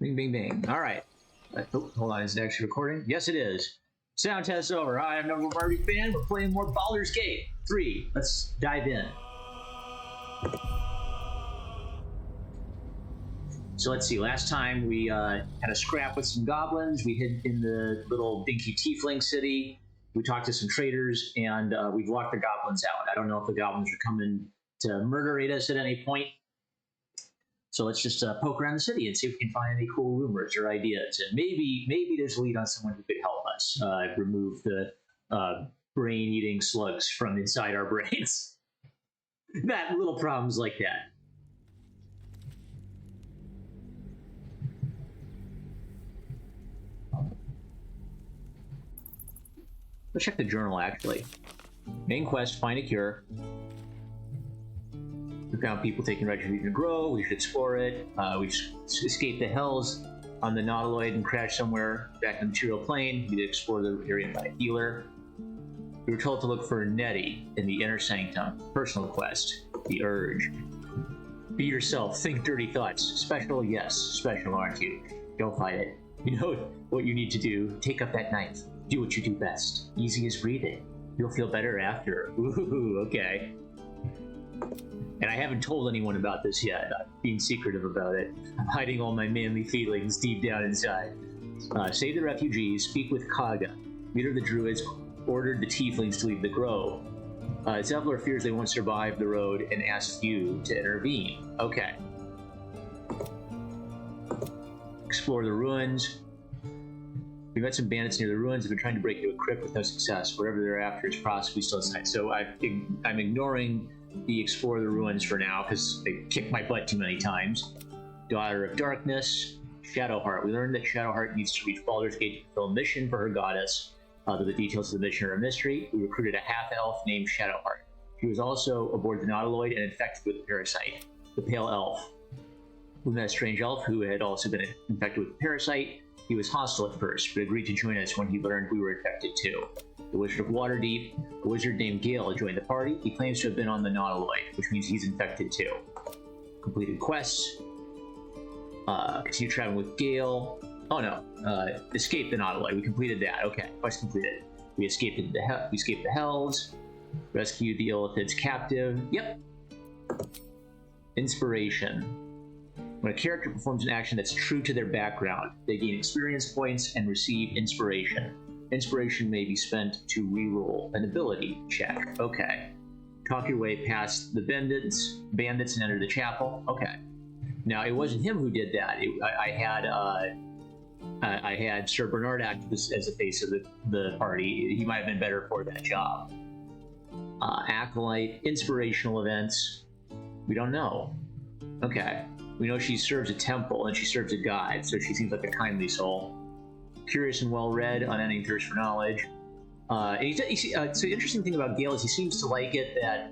Bing, bing, bing. All right. Oh, hold on. Is it actually recording? Yes, it is. Sound test over. Hi, I'm Number Marty Fan. We're playing more Baldur's Gate 3. Let's dive in. So let's see. Last time we had a scrap with some goblins. We hid in the little dinky tiefling city. We talked to some traders, and we've locked the goblins out. I don't know if the goblins are coming to murderate us at any point. So let's just poke around the city and see if we can find any cool rumors or ideas. And maybe there's a lead on someone who could help us remove the brain-eating slugs from inside our brains. That little problems like that. Let's check the journal, actually. Main quest, find a cure. We found people taking retribution to grow. We should explore it. We escaped the hells on the Nautiloid and crashed somewhere back in the material plane. We did explore the area by a healer. We were told to look for Nettie in the inner sanctum. Personal quest, the urge. Be yourself. Think dirty thoughts. Special, yes. Special, aren't you? Go fight it. You know what you need to do. Take up that knife. Do what you do best. Easy as breathing. You'll feel better after. Ooh, okay. And I haven't told anyone about this yet. I'm being secretive about it. I'm hiding all my manly feelings deep down inside. Save the refugees. Speak with Kaga. Leader of the Druids ordered the Tieflings to leave the Grove. Zevlor fears they won't survive the road and asks you to intervene. Okay. Explore the ruins. We met some bandits near the ruins. Have been trying to break into a crypt with no success. Whatever they're after is possibly still inside. So I'm ignoring the explore the ruins for now because they kicked my butt too many times. Daughter of Darkness, Shadowheart. We learned that Shadowheart needs to reach Baldur's Gate to fulfill a mission for her goddess. Though the details of the mission are a mystery, we recruited a half-elf named Shadowheart. She was also aboard the Nautiloid and infected with a parasite, the Pale Elf. We met a strange elf who had also been infected with a parasite. He was hostile at first, but agreed to join us when he learned we were infected too. The Wizard of Waterdeep, a wizard named Gale, joined the party. He claims to have been on the Nautiloid, which means he's infected too. Completed quests. Continue traveling with Gale. Oh no, escape the Nautiloid. We completed that. Okay, quest completed. We escaped the Hells. Rescued the Illithid's captive. Yep. Inspiration. When a character performs an action that's true to their background, they gain experience points and receive inspiration. Inspiration may be spent to reroll an ability check. Okay. Talk your way past the bandits and enter the chapel. Okay. Now, it wasn't him who did that. I had Sir Bernard act as the face of the party. He might have been better for that job. Acolyte, inspirational events. We don't know. Okay. We know she serves a temple and she serves a guide, so she seems like a kindly soul. Curious and well-read, unending thirst for knowledge. So the interesting thing about Gale is he seems to like it that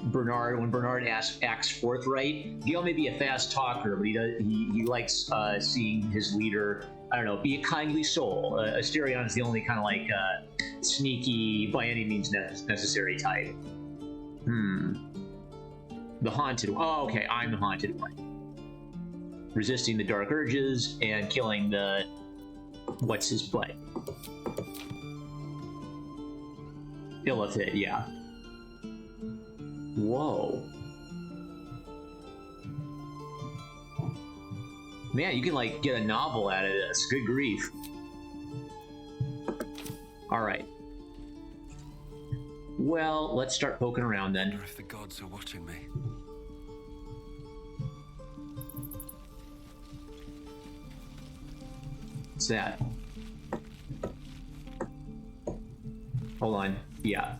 when Bernard acts forthright. Gale may be a fast talker, but he likes seeing his leader, I don't know, be a kindly soul. Asterion is the only kind of like sneaky, by any means necessary type. The Haunted One. Oh, okay, I'm the Haunted One. Resisting the dark urges and killing the... what's his butt? Illithid, yeah. Whoa. Man, you can, like, get a novel out of this. Good grief. Alright. Well, let's start poking around then. I wonder if the gods are watching me. What's that? Hold on. Yeah.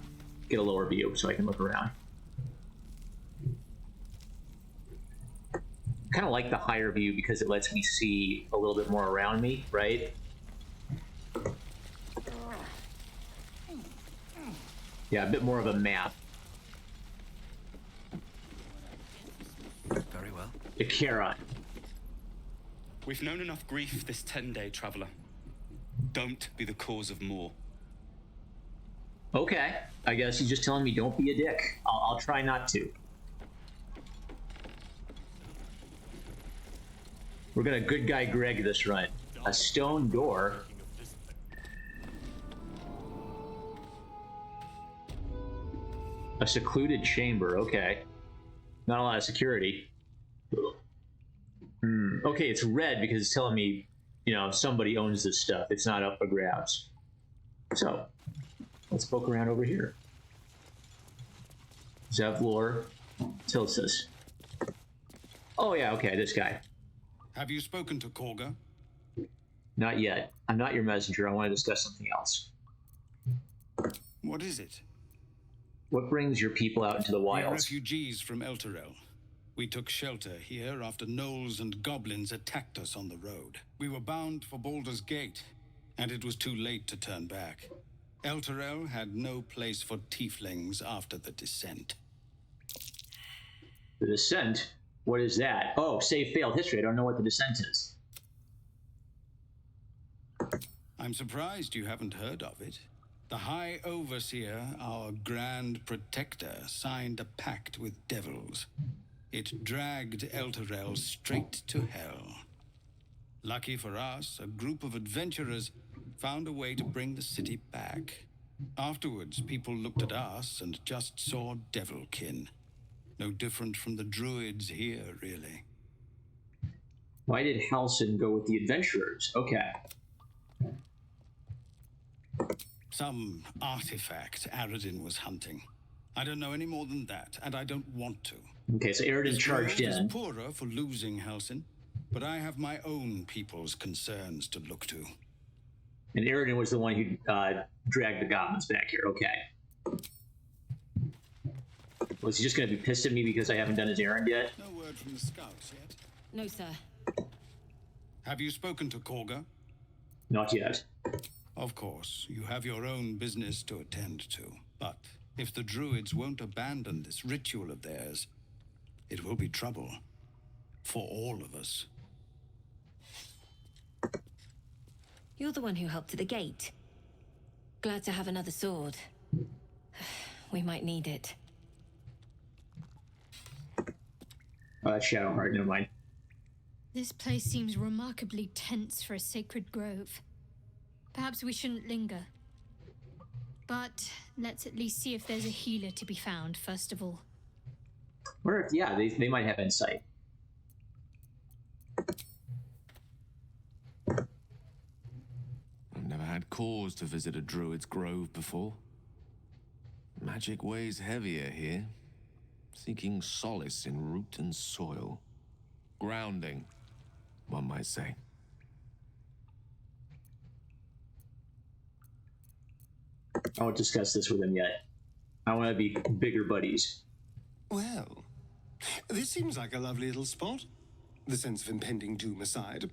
Get a lower view so I can look around. Kind of like the higher view because it lets me see a little bit more around me, right? Yeah, a bit more of a map. Very well. The Charon. We've known enough grief this 10-day traveler. Don't be the cause of more. Okay, I guess he's just telling me don't be a dick. I'll try not to. We're gonna good guy Greg this run. A stone door. A secluded chamber, okay. Not a lot of security. Okay, it's red because it's telling me, you know, somebody owns this stuff. It's not up for grabs. So, let's poke around over here. Zevlor Tilsis. Oh yeah, okay, this guy. Have you spoken to Korga? Not yet. I'm not your messenger. I want to discuss something else. What is it? What brings your people out into the We are wilds? refugees from Elturel. We took shelter here after gnolls and goblins attacked us on the road. We were bound for Baldur's Gate, and it was too late to turn back. Elturel had no place for tieflings after the descent. The Descent? What is that? Oh, save failed history. I don't know what the Descent is. I'm surprised you haven't heard of it. The High Overseer, our Grand Protector, signed a pact with devils. It dragged Elturel straight to hell. Lucky for us, a group of adventurers found a way to bring the city back. Afterwards, people looked at us and just saw devilkin. No different from the druids here, really. Why did Halsin go with the adventurers? Okay. Some artifact Aradin was hunting. I don't know any more than that, and I don't want to. Okay, so Aradin This charged world is in. poorer for losing Halsin, but I have my own people's concerns to look to. And Aradin was the one who dragged the goblins back here. Okay. Was he just going to be pissed at me because I haven't done his errand yet? No word from the scouts yet. No, sir. Have you spoken to Korga? Not yet. Of course, you have your own business to attend to. But if the druids won't abandon this ritual of theirs, it will be trouble. For all of us. You're the one who helped at the gate. Glad to have another sword. We might need it. Shadowheart, never mind. This place seems remarkably tense for a sacred grove. Perhaps we shouldn't linger. But let's at least see if there's a healer to be found, first of all. Or if, yeah, they might have insight. I've never had cause to visit a druid's grove before. Magic weighs heavier here, seeking solace in root and soil. Grounding, one might say. I won't discuss this with him yet. I want to be bigger buddies. Well, this seems like a lovely little spot. The sense of impending doom aside.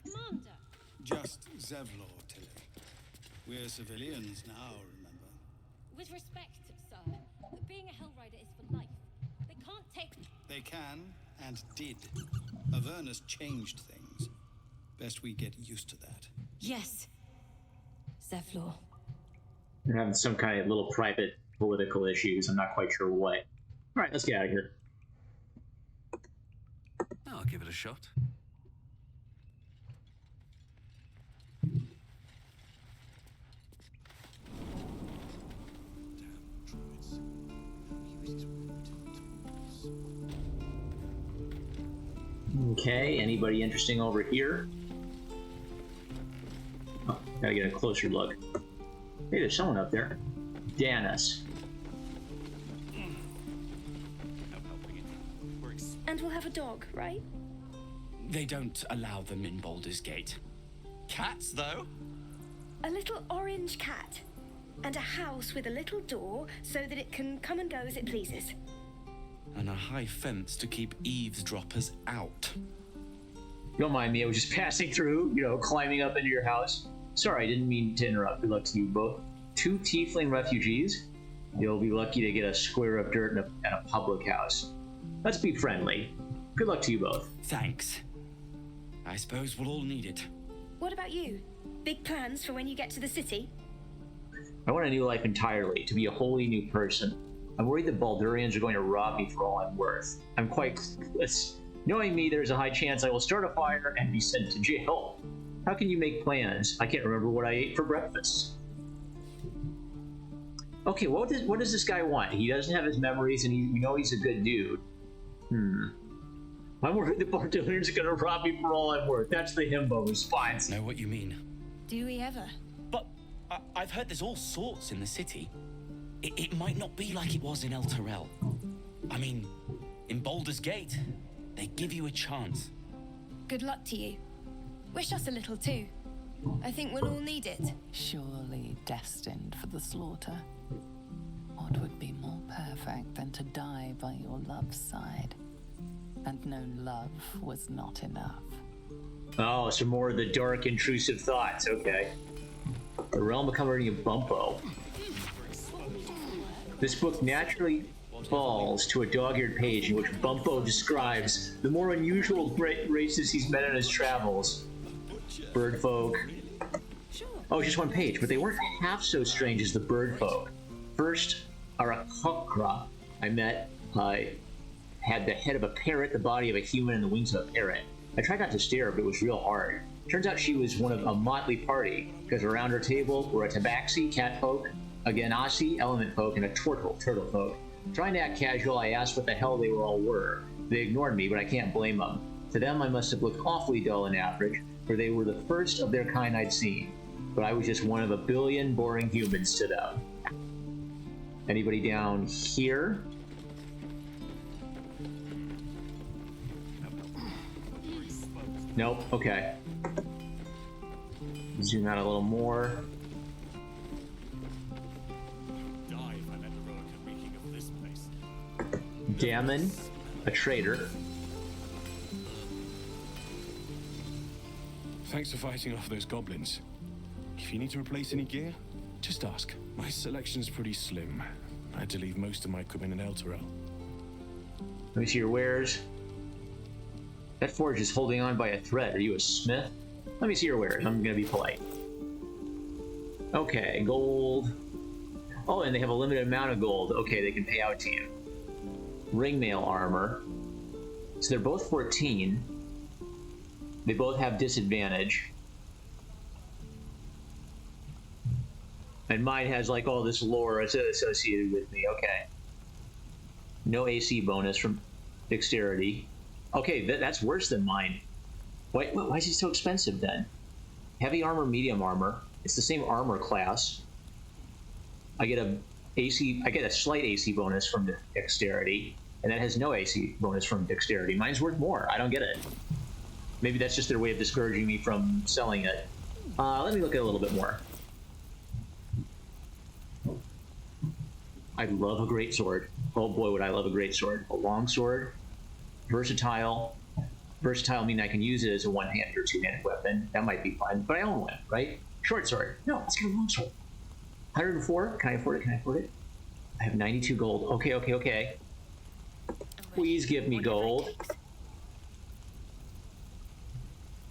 Commander! Just Zevlor, Tilly. We're civilians now, remember? With respect, sir, being a Hell Rider is for life. They can't take... They can, and did. Avernus changed things. Best we get used to that. Yes. Zevlor. They're having some kind of little private political issues. I'm not quite sure what. All right, let's get out of here. I'll give it a shot. Okay, anybody interesting over here? Oh, gotta get a closer look. Hey, there's someone up there. Danis. And we'll have a dog, right? They don't allow them in Baldur's Gate. Cats, though? A little orange cat. And a house with a little door so that it can come and go as it pleases. And a high fence to keep eavesdroppers out. Don't mind me, I was just passing through, you know, climbing up into your house. Sorry, I didn't mean to interrupt. Good luck to you both. 2 tiefling refugees. You'll be lucky to get a square of dirt at a public house. Let's be friendly. Good luck to you both. Thanks. I suppose we'll all need it. What about you? Big plans for when you get to the city? I want a new life entirely, to be a wholly new person. I'm worried the Baldurians are going to rob me for all I'm worth. I'm quite clueless. Knowing me, there's a high chance I will start a fire and be sent to jail. How can you make plans? I can't remember what I ate for breakfast. Okay, what does this guy want? He doesn't have his memories, and we know he's a good dude. I'm worried the Bardilians are gonna rob me for all I'm worth. That's the himbo response. Know what you mean. Do we ever? But I've heard there's all sorts in the city. It might not be like it was in El Terrell. I mean, in Baldur's Gate, they give you a chance. Good luck to you. Wish us a little too. I think we'll all need it. Surely destined for the slaughter. What would be more perfect than to die by your love's side? And no, love was not enough. Oh, some more of the dark, intrusive thoughts. Okay. The Realm of Comforting of Bumpo. This book naturally falls to a dog-eared page in which Bumpo describes the more unusual races he's met on his travels. Bird folk. Oh, just one page, but they weren't half so strange as the bird folk. First, Arakokra I met had the head of a parrot, the body of a human, and the wings of a parrot. I tried not to stare, but it was real hard. Turns out she was one of a motley party, because around her table were a tabaxi, cat folk, a ganassi, element folk, and a turtle folk. Trying to act casual, I asked what the hell they all were. They ignored me, but I can't blame them. To them, I must have looked awfully dull and average, for they were the first of their kind I'd seen. But I was just one of a billion boring humans to them. Anybody down here? Nope, okay. Zoom out a little more. Damon, a traitor. Thanks for fighting off those goblins. If you need to replace any gear, just ask. My selection's pretty slim. I had to leave most of my equipment in El Terrell. Let me see your wares. That forge is holding on by a thread. Are you a smith? Let me see your wares. I'm gonna be polite. Okay, gold. Oh, and they have a limited amount of gold. Okay, they can pay out to you. Ringmail armor. So they're both 14. They both have disadvantage. And mine has like all this lore associated with me. Okay. No AC bonus from dexterity. Okay, that's worse than mine. Why is he so expensive then? Heavy armor, medium armor. It's the same armor class. I get a slight AC bonus from dexterity, and that has no AC bonus from dexterity. Mine's worth more. I don't get it. Maybe that's just their way of discouraging me from selling it. Let me look at it a little bit more. I love a great sword. Oh boy, would I love a great sword. A long sword. Versatile. Versatile meaning I can use it as a one-handed or two-handed weapon. That might be fun, but I own one, right? Short sword. No, let's get a long sword. 104. Can I afford it? Can I afford it? I have 92 gold. Okay. Please give me gold.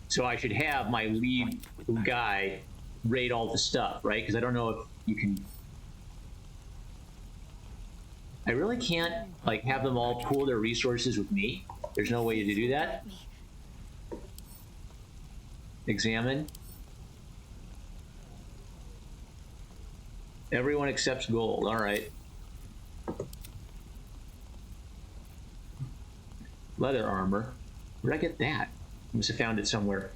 So I should have my lead guy raid all the stuff, right? Because I don't know if you can... I really can't like have them all pool their resources with me. There's no way to do that. Examine. Everyone accepts gold. All right. Leather armor. Where'd I get that? I must have found it somewhere.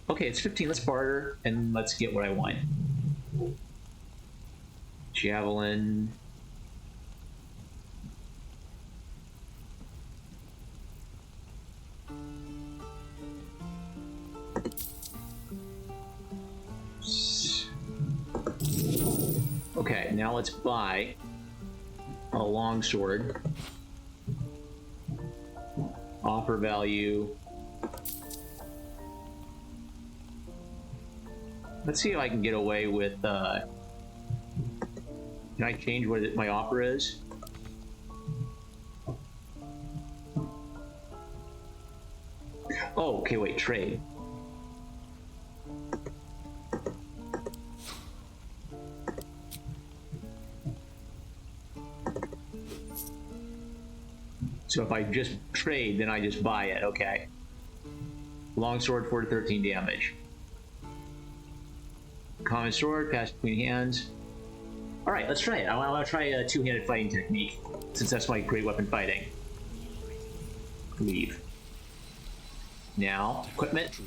Okay, it's 15. Let's barter and let's get what I want. Javelin. Okay, now let's buy a longsword. Offer value. Let's see if I can get away with, can I change what my offer is? Oh, okay, wait, trade. So if I just trade, then I just buy it. Okay. Longsword, 4 to 13 damage. Common sword, pass between hands. All right, let's try it. I want to try a two-handed fighting technique, since that's my great weapon fighting. Leave. Now, equipment.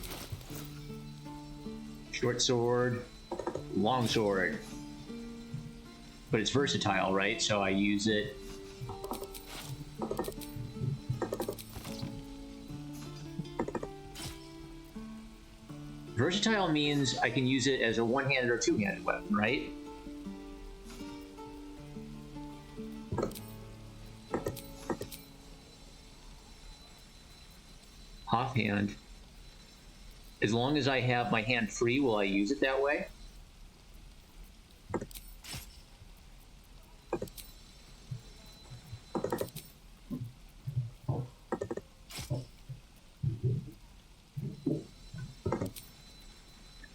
Short sword, long sword. But it's versatile, right? So I use it. Versatile means I can use it as a one-handed or two-handed weapon, right? Offhand. As long as I have my hand free, will I use it that way?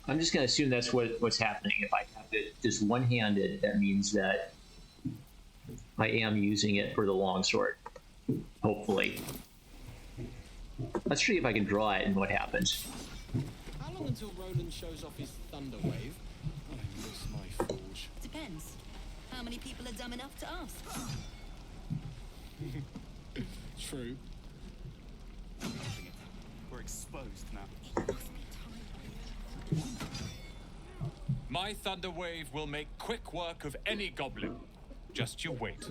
I'm just going to assume that's what's happening. If I have it just one-handed, that means that I am using it for the longsword. Hopefully. Let's see if I can draw it and what happens. How long until Roland shows off his thunder wave? I miss my forge. Depends. How many people are dumb enough to ask? True. We're exposed now. My thunder wave will make quick work of any goblin. Just you wait.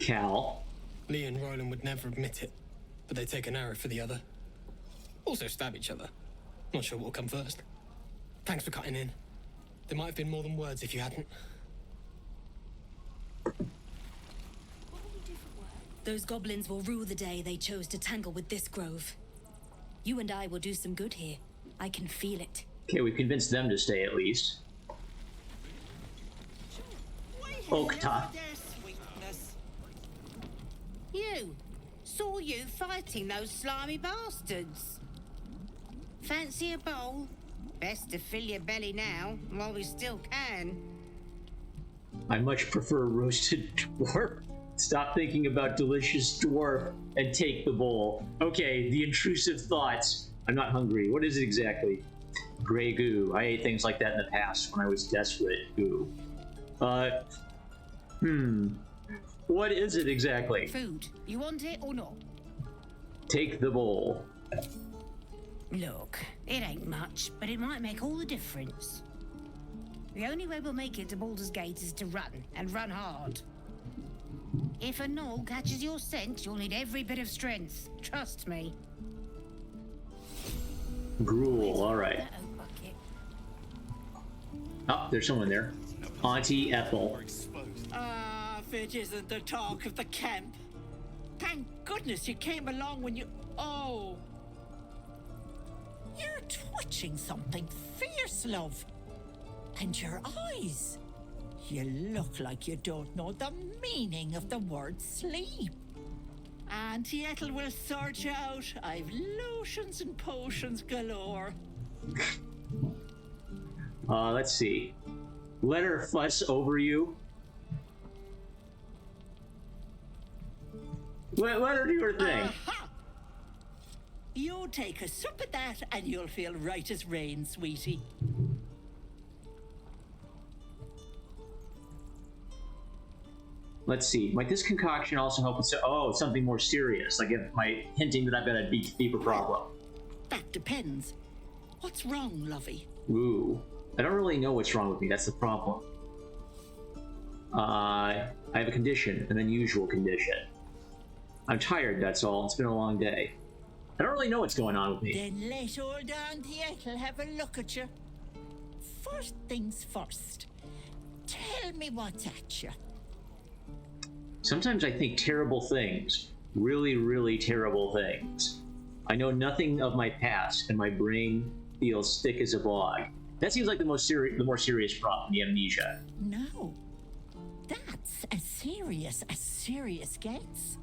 Cal. Lee and Roland would never admit it, but they take an arrow for the other. Also stab each other. Not sure what will come first. Thanks for cutting in. There might have been more than words if you hadn't. Those goblins will rue the day they chose to tangle with this grove. You and I will do some good here. I can feel it. Okay, we've convinced them to stay at least. Okta. You! Saw you fighting those slimy bastards. Fancy a bowl? Best to fill your belly now, while we still can. I much prefer roasted dwarf. Stop thinking about delicious dwarf and take the bowl. Okay, the intrusive thoughts. I'm not hungry. What is it exactly? Gray goo. I ate things like that in the past when I was desperate. Goo. What is it exactly? Food. You want it or not? Take the bowl. Look, it ain't much, but it might make all the difference. The only way we'll make it to Baldur's Gate is to run, and run hard. If a gnoll catches your scent, you'll need every bit of strength. Trust me. Gruel, alright. Oh, there's someone there. Auntie Ethel. If it isn't the talk of the camp. Thank goodness you came along when you... Oh. You're twitching something fierce, love. And your eyes. You look like you don't know the meaning of the word sleep. Auntie Ethel will sort you out. I've lotions and potions galore. Let's see. Let her fuss over you. Let her do her thing. Aha! You take a sip of that and you'll feel right as rain, sweetie. Let's see. Might this concoction also help with something more serious? Like if my hinting that I've got a deeper problem. That depends. What's wrong, lovey? Ooh. I don't really know what's wrong with me. That's the problem. I have a condition, an unusual condition. I'm tired, that's all. It's been a long day. I don't really know what's going on with me. Then let old Auntie Ethel have a look at you. First things first. Tell me what's at you. Sometimes I think terrible things. Really, really terrible things. I know nothing of my past, and my brain feels thick as a bog. That seems like the more serious problem, the amnesia. No. That's as serious gets.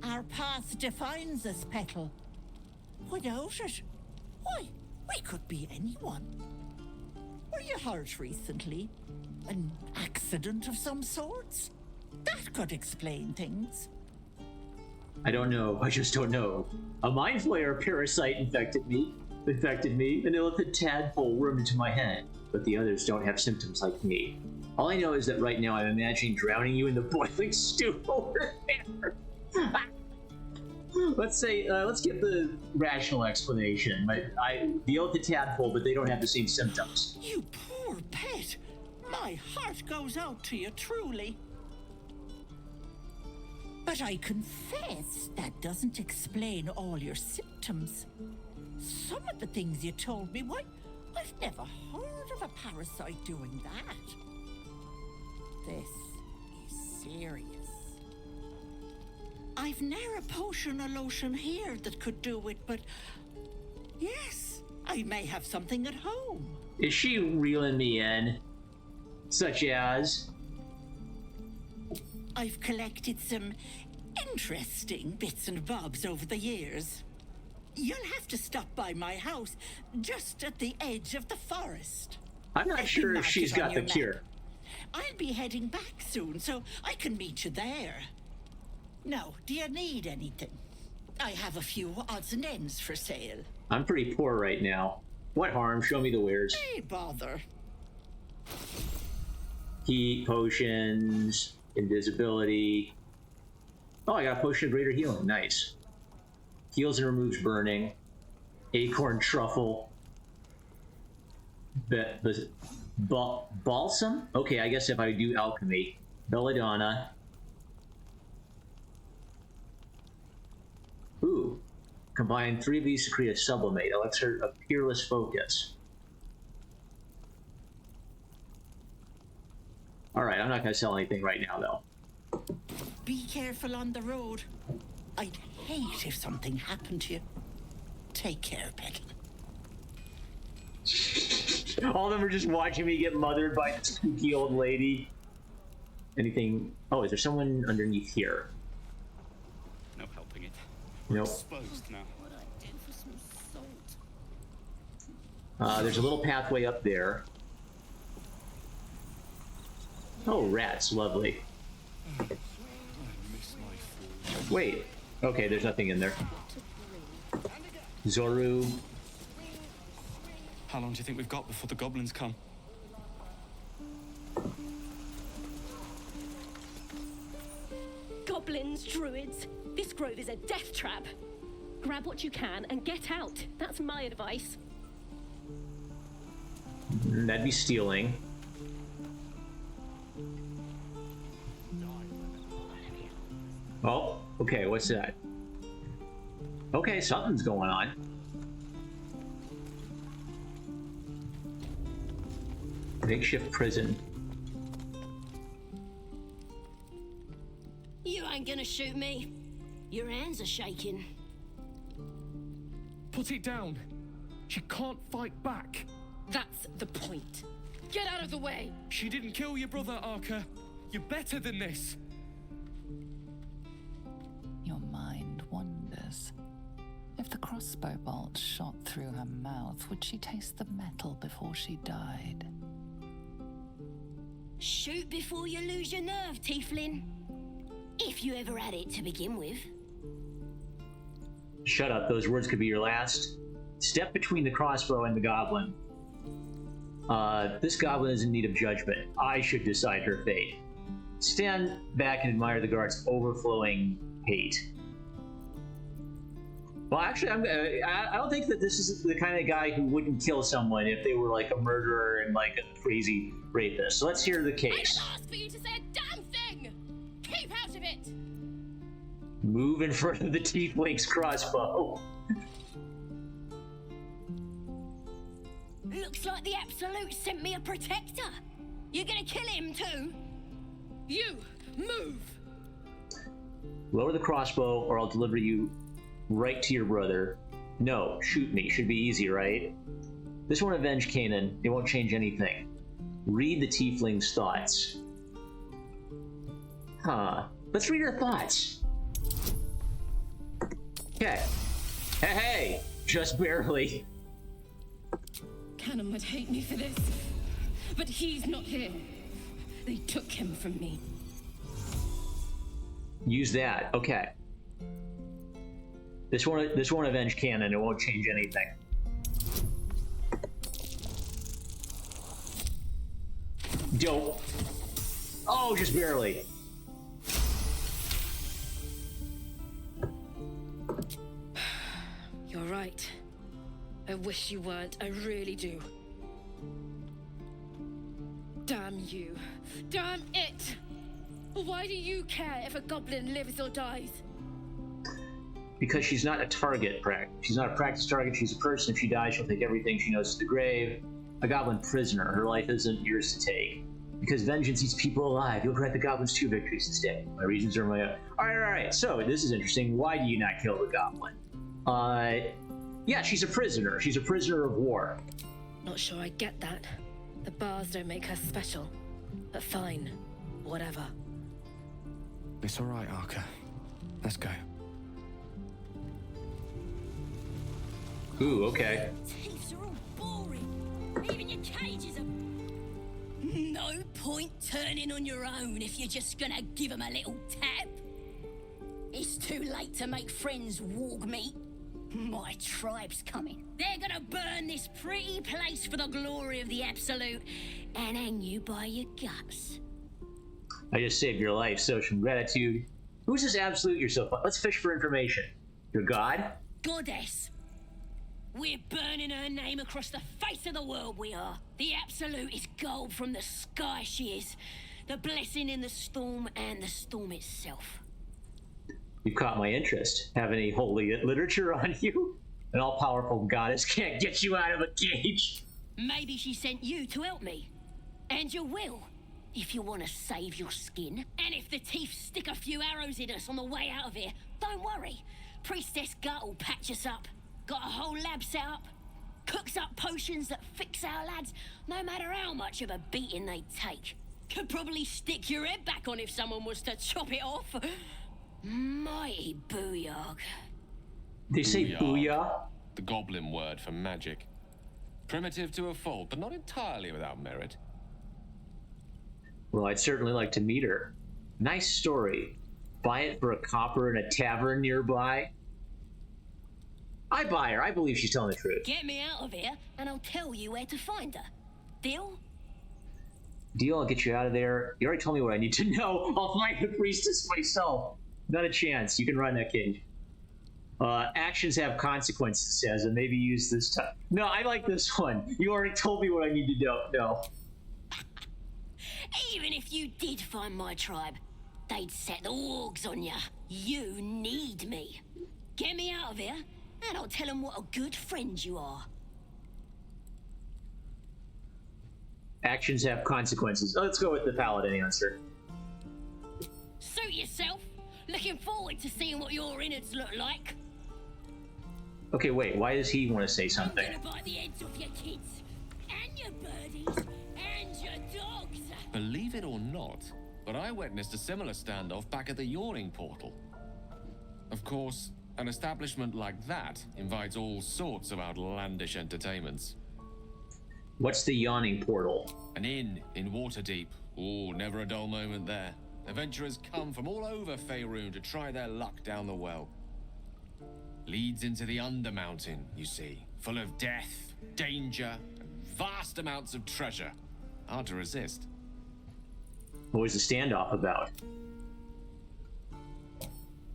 Our path defines us, Petal. Without it, why, we could be anyone. Were you hurt recently? An accident of some sorts? That could explain things. I don't know. I just don't know. A mind flayer parasite infected me. An illithid tadpole wormed into my head, but the others don't have symptoms like me. All I know is that right now I'm imagining drowning you in the boiling stew over there. Let's get the rational explanation. The illithid tadpole, but they don't have the same symptoms. You poor pet. My heart goes out to you, truly. But I confess that doesn't explain all your symptoms. Some of the things you told me, why, I've never heard of a parasite doing that. This is serious. I've ne'er a potion or lotion here that could do it, but yes, I may have something at home. Is she reeling me in? Such as? I've collected some interesting bits and bobs over the years. You'll have to stop by my house, just at the edge of the forest. I'm not sure if she's got the cure. I'll be heading back soon, so I can meet you there. Now, do you need anything? I have a few odds and ends for sale. I'm pretty poor right now. What harm? Show me the wares. Hey, bother. Heat, potions, invisibility. Oh, I got a potion of greater healing. Nice. Heals and removes burning. Acorn truffle. Balsam? Okay, I guess if I do alchemy. Belladonna. Ooh. Combine 3 of these to create a sublimate. Elixir of Peerless Focus. Alright, I'm not going to sell anything right now, though. Be careful on the road. I'd hate if something happened to you. Take care, pet. All of them are just watching me get mothered by this kooky old lady. Anything? Oh, is there someone underneath here? No helping it. Nope. Exposed now. What I did for some salt. There's a little pathway up there. Oh, rats, lovely. Wait. Okay, there's nothing in there. Zoru. How long do you think we've got before the goblins come? Goblins, druids. This grove is a death trap. Grab what you can and get out. That's my advice. That'd be stealing. Oh, okay, what's that? Okay, something's going on. Makeshift prison. You ain't gonna shoot me. Your hands are shaking. Put it down. She can't fight back. That's the point. Get out of the way. She didn't kill your brother, Arca. You're better than this. Your mind wanders. If the crossbow bolt shot through her mouth, would she taste the metal before she died? Shoot before you lose your nerve, Tiefling. If you ever had it to begin with. Shut up, those words could be your last. Step between the crossbow and the goblin. This goblin is in need of judgment. I should decide her fate. Stand back and admire the guard's overflowing hate. Well, actually, I don't think that this is the kind of guy who wouldn't kill someone if they were like a murderer and like a crazy rapist. So let's hear the case. I asked for you to say a damn thing! Keep out of it! Move in front of the tiefling's crossbow. Looks like the Absolute sent me a protector. You're gonna kill him too? You, move! Lower the crossbow or I'll deliver you right to your brother. No, shoot me. Should be easy, right? This won't avenge Canaan. It won't change anything. Read the tiefling's thoughts. Huh. Let's read her thoughts. Okay. Hey! Just barely. Cannon would hate me for this, but he's not here. They took him from me. Use that. Okay. This won't avenge canon. It won't change anything. Dope. Oh, just barely. You're right. I wish you weren't. I really do. Damn you. Damn it! Why do you care if a goblin lives or dies? Because she's not a target, she's not a practice target. She's a person. If she dies, she'll take everything she knows to the grave. A goblin prisoner. Her life isn't yours to take. Because vengeance eats people alive. You'll grant the goblins 2 victories instead. My reasons are my own. All right. So this is interesting. Why do you not kill the goblin? Yeah, she's a prisoner. She's a prisoner of war. Not sure I get that. The bars don't make her special. But fine. Whatever. It's all right, Arca. Let's go. Ooh, okay. Thieves are all boring. Even your cages are... No point turning on your own if you're just gonna give them a little tap. It's too late to make friends, warg meat. My tribe's coming. They're gonna burn this pretty place for the glory of the Absolute and hang you by your guts. I just saved your life, so some gratitude. Who's this Absolute you're so fun? Let's fish for information. Your god? Goddess. We're burning her name across the face of the world, we are. The Absolute is gold from the sky, she is. The blessing in the storm and the storm itself. You caught my interest. Have any holy literature on you? An all-powerful goddess can't get you out of a cage. Maybe she sent you to help me. And you will, if you want to save your skin. And if the teeth stick a few arrows in us on the way out of here, don't worry. Priestess Gut will patch us up. Got a whole lab set up. Cooks up potions that fix our lads, no matter how much of a beating they take. Could probably stick your head back on if someone was to chop it off. Mighty booyah. They say booyah? The goblin word for magic. Primitive to a fault, but not entirely without merit. Well, I'd certainly like to meet her. Nice story. Buy it for a copper in a tavern nearby. I buy her. I believe she's telling the truth. Get me out of here, and I'll tell you where to find her. Deal? Deal, I'll get you out of there. You already told me what I need to know. I'll find the priestess myself. Not a chance. You can run that cage. Actions have consequences, says, and maybe use this time. No, I like this one. You already told me what I need to know. No. Even if you did find my tribe, they'd set the wargs on you. You need me. Get me out of here, and I'll tell them what a good friend you are. Actions have consequences. Let's go with the paladin answer. Suit yourself. Looking forward to seeing what your innards look like. Okay, wait. Why does he want to say something? I'm gonna bite the heads off your kids, and your birdies, and your dogs. Believe it or not, but I witnessed a similar standoff back at the Yawning Portal. Of course, an establishment like that invites all sorts of outlandish entertainments. What's the Yawning Portal? An inn in Waterdeep. Ooh, never a dull moment there. Adventurers come from all over Faerun to try their luck down the well. Leads into the Undermountain, you see, full of death, danger, and vast amounts of treasure. Hard to resist. What was the standoff about?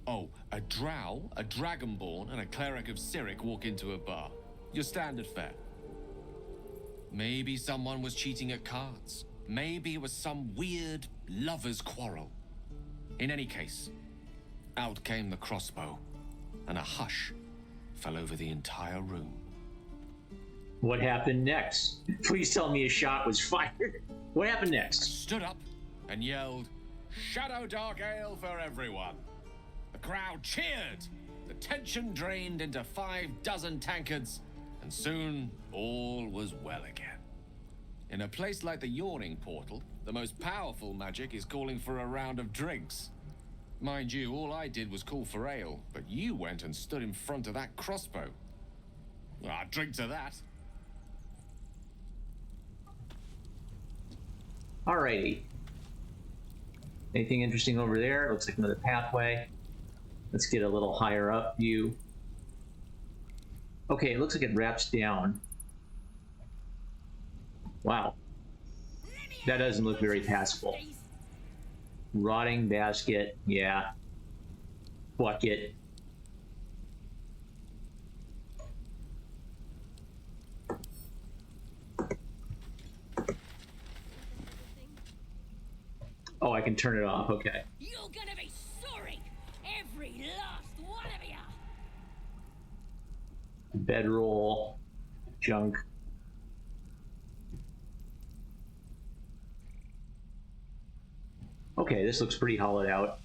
Oh, a drow, a dragonborn, and a cleric of Cyric walk into a bar. Your standard fare. Maybe someone was cheating at cards. Maybe it was some weird lover's quarrel. In any case, out came the crossbow, and a hush fell over the entire room. What happened next? Please tell me a shot was fired. What happened next? I stood up and yelled, "Shadow Dark Ale for everyone!" The crowd cheered. The tension drained into 6 tankards, and soon all was well again. In a place like the Yawning Portal, the most powerful magic is calling for a round of drinks. Mind you, all I did was call for ale, but you went and stood in front of that crossbow. I'd drink to that. Alrighty. Anything interesting over there? Looks like another pathway. Let's get a little higher up view. Okay, it looks like it wraps down. Wow. That doesn't look very passable. Rotting basket, yeah. Bucket. Oh, I can turn it off, okay. You're gonna be sorry, every last one of you. Bedroll, junk. Okay, this looks pretty hollowed out.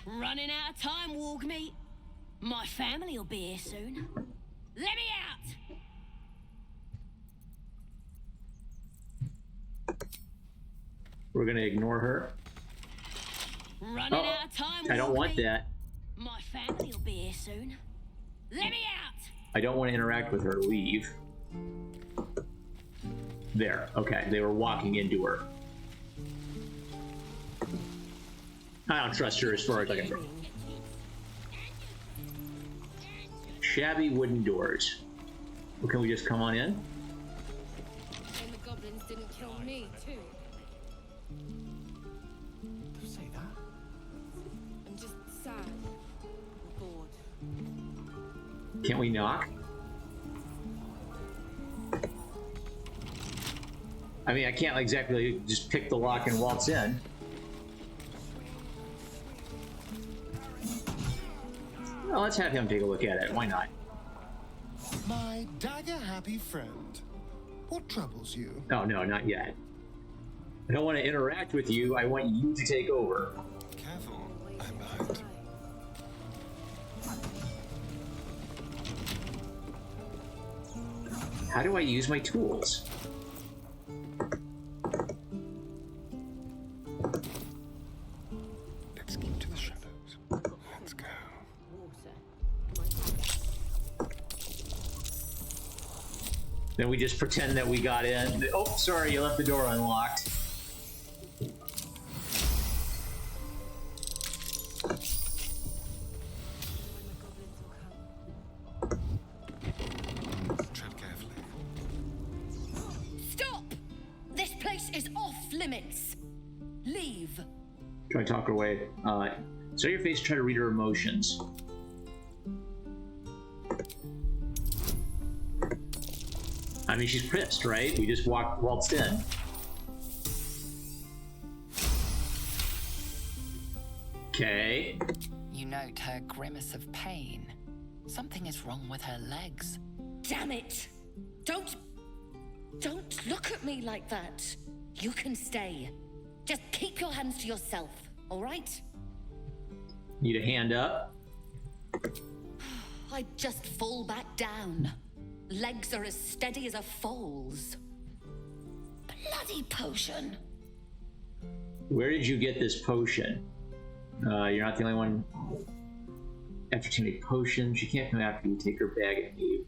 Running out of time, Wargmeat. My family will be here soon. Let me out! We're gonna ignore her. Running out of time, I don't want Wargmeat. that. My family will be here soon. Let me out! I don't want to interact with her. Leave. There. Okay, they were walking into her. I don't trust her as far as I can throw. Shabby wooden doors. Well, can we just come on in? And the goblins didn't kill me, too. Don't say that. I'm just sad. Bored. Can't we knock? I mean, I can't exactly just pick the lock and waltz in. Well, let's have him take a look at it. Why not? My dagger-happy friend. What troubles you? Oh, no, not yet. I don't want to interact with you. I want you to take over. Careful, I'm behind. How do I use my tools? Let's keep to the shadows. Let's go. Then we just pretend that we got in. Oh, sorry, you left the door unlocked. Tread carefully. Stop! This place is off limits. Leave. Try to talk her away. Show your face, try to read her emotions. I mean, she's pissed, right? We just waltzed in. Okay. You note her grimace of pain. Something is wrong with her legs. Damn it! Don't look at me like that. You can stay. Just keep your hands to yourself, all right? Need a hand up? I just fall back down. Legs are as steady as a foal's. Bloody potion. Where did you get this potion? You're not the only one. After too many potions, she can't come after you. Take her bag and leave.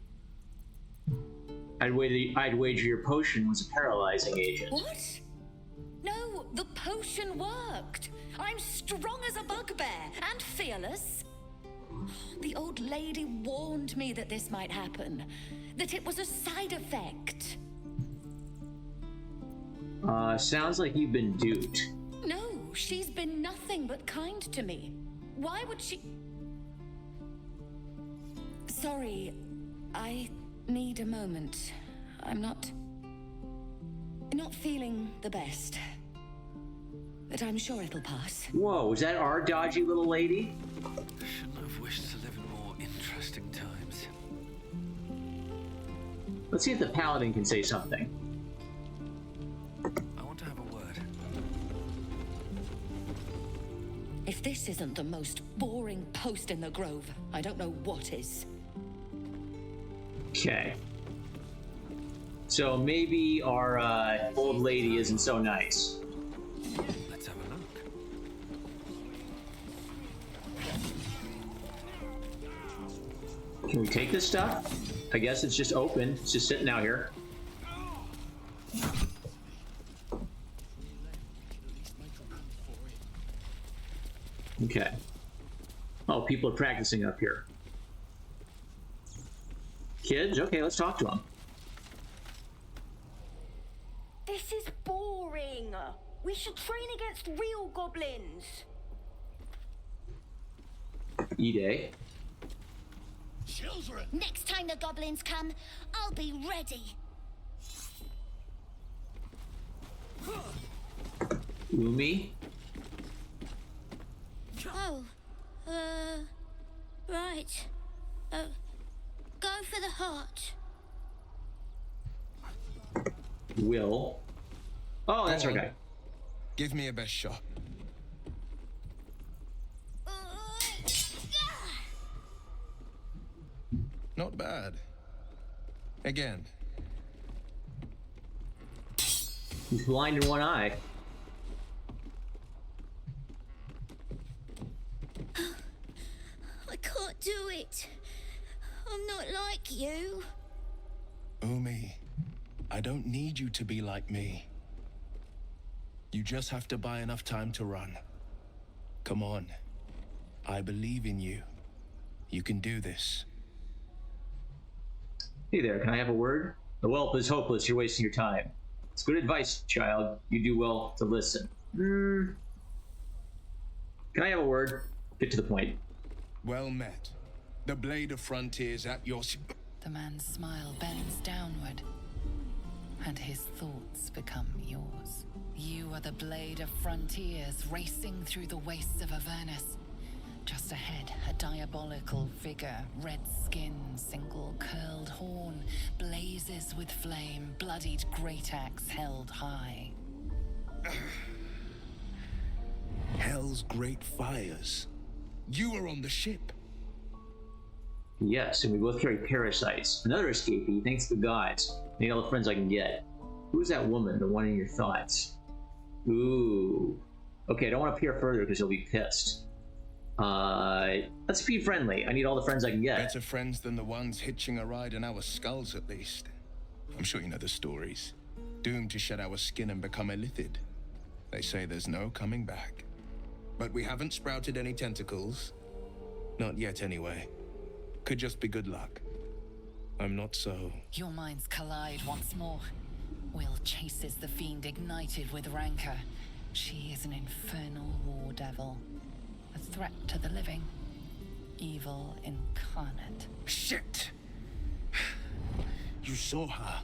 I'd wager your potion was a paralyzing agent. What? No, the potion worked. I'm strong as a bugbear and fearless. The old lady warned me that this might happen, that it was a side effect. Sounds like you've been duped. No, she's been nothing but kind to me. Why would she... Sorry, I need a moment. I'm not feeling the best. But I'm sure it'll pass. Whoa, is that our dodgy little lady? Shouldn't have wished to live in more interesting times. Let's see if the paladin can say something. I want to have a word. If this isn't the most boring post in the Grove, I don't know what is. Okay. So maybe our old lady isn't so nice. Let's have a look. Can we take this stuff? I guess it's just open. It's just sitting out here. Okay. Oh, people are practicing up here. Kids? Okay, let's talk to them. This is boring. We should train against real goblins. E-Day. Children! Next time the goblins come, I'll be ready. Umi? Oh, right. Go for the heart. Will. Oh, that's our guy. Give me a best shot. Not bad. Again. He's blind in one eye. I can't do it. I'm not like you. Umi, I don't need you to be like me. You just have to buy enough time to run. Come on. I believe in you. You can do this. Hey there, can I have a word? The whelp is hopeless, you're wasting your time. It's good advice, child. You do well to listen. Can I have a word? Get to the point. Well met. The blade of frontiers at your... The man's smile bends downward, and his thoughts become yours. You are the blade of frontiers racing through the wastes of Avernus. Just ahead, a diabolical figure, red skin, single curled horn, blazes with flame, bloodied great axe held high. Hell's great fires. You were on the ship. Yes, and we both carry parasites. Another escapee, thanks to the gods. Made all the friends I can get. Who's that woman, the one in your thoughts? Ooh. Okay, I don't want to peer further because you'll be pissed. Let's be friendly. I need all the friends I can get. Better friends than the ones hitching a ride in our skulls, at least. I'm sure you know the stories. Doomed to shed our skin and become illithid. They say there's no coming back. But we haven't sprouted any tentacles. Not yet, anyway. Could just be good luck. I'm not so... Your minds collide once more. Will chases the fiend ignited with rancor. She is an infernal war devil. A threat to the living. Evil incarnate. Shit! You saw her.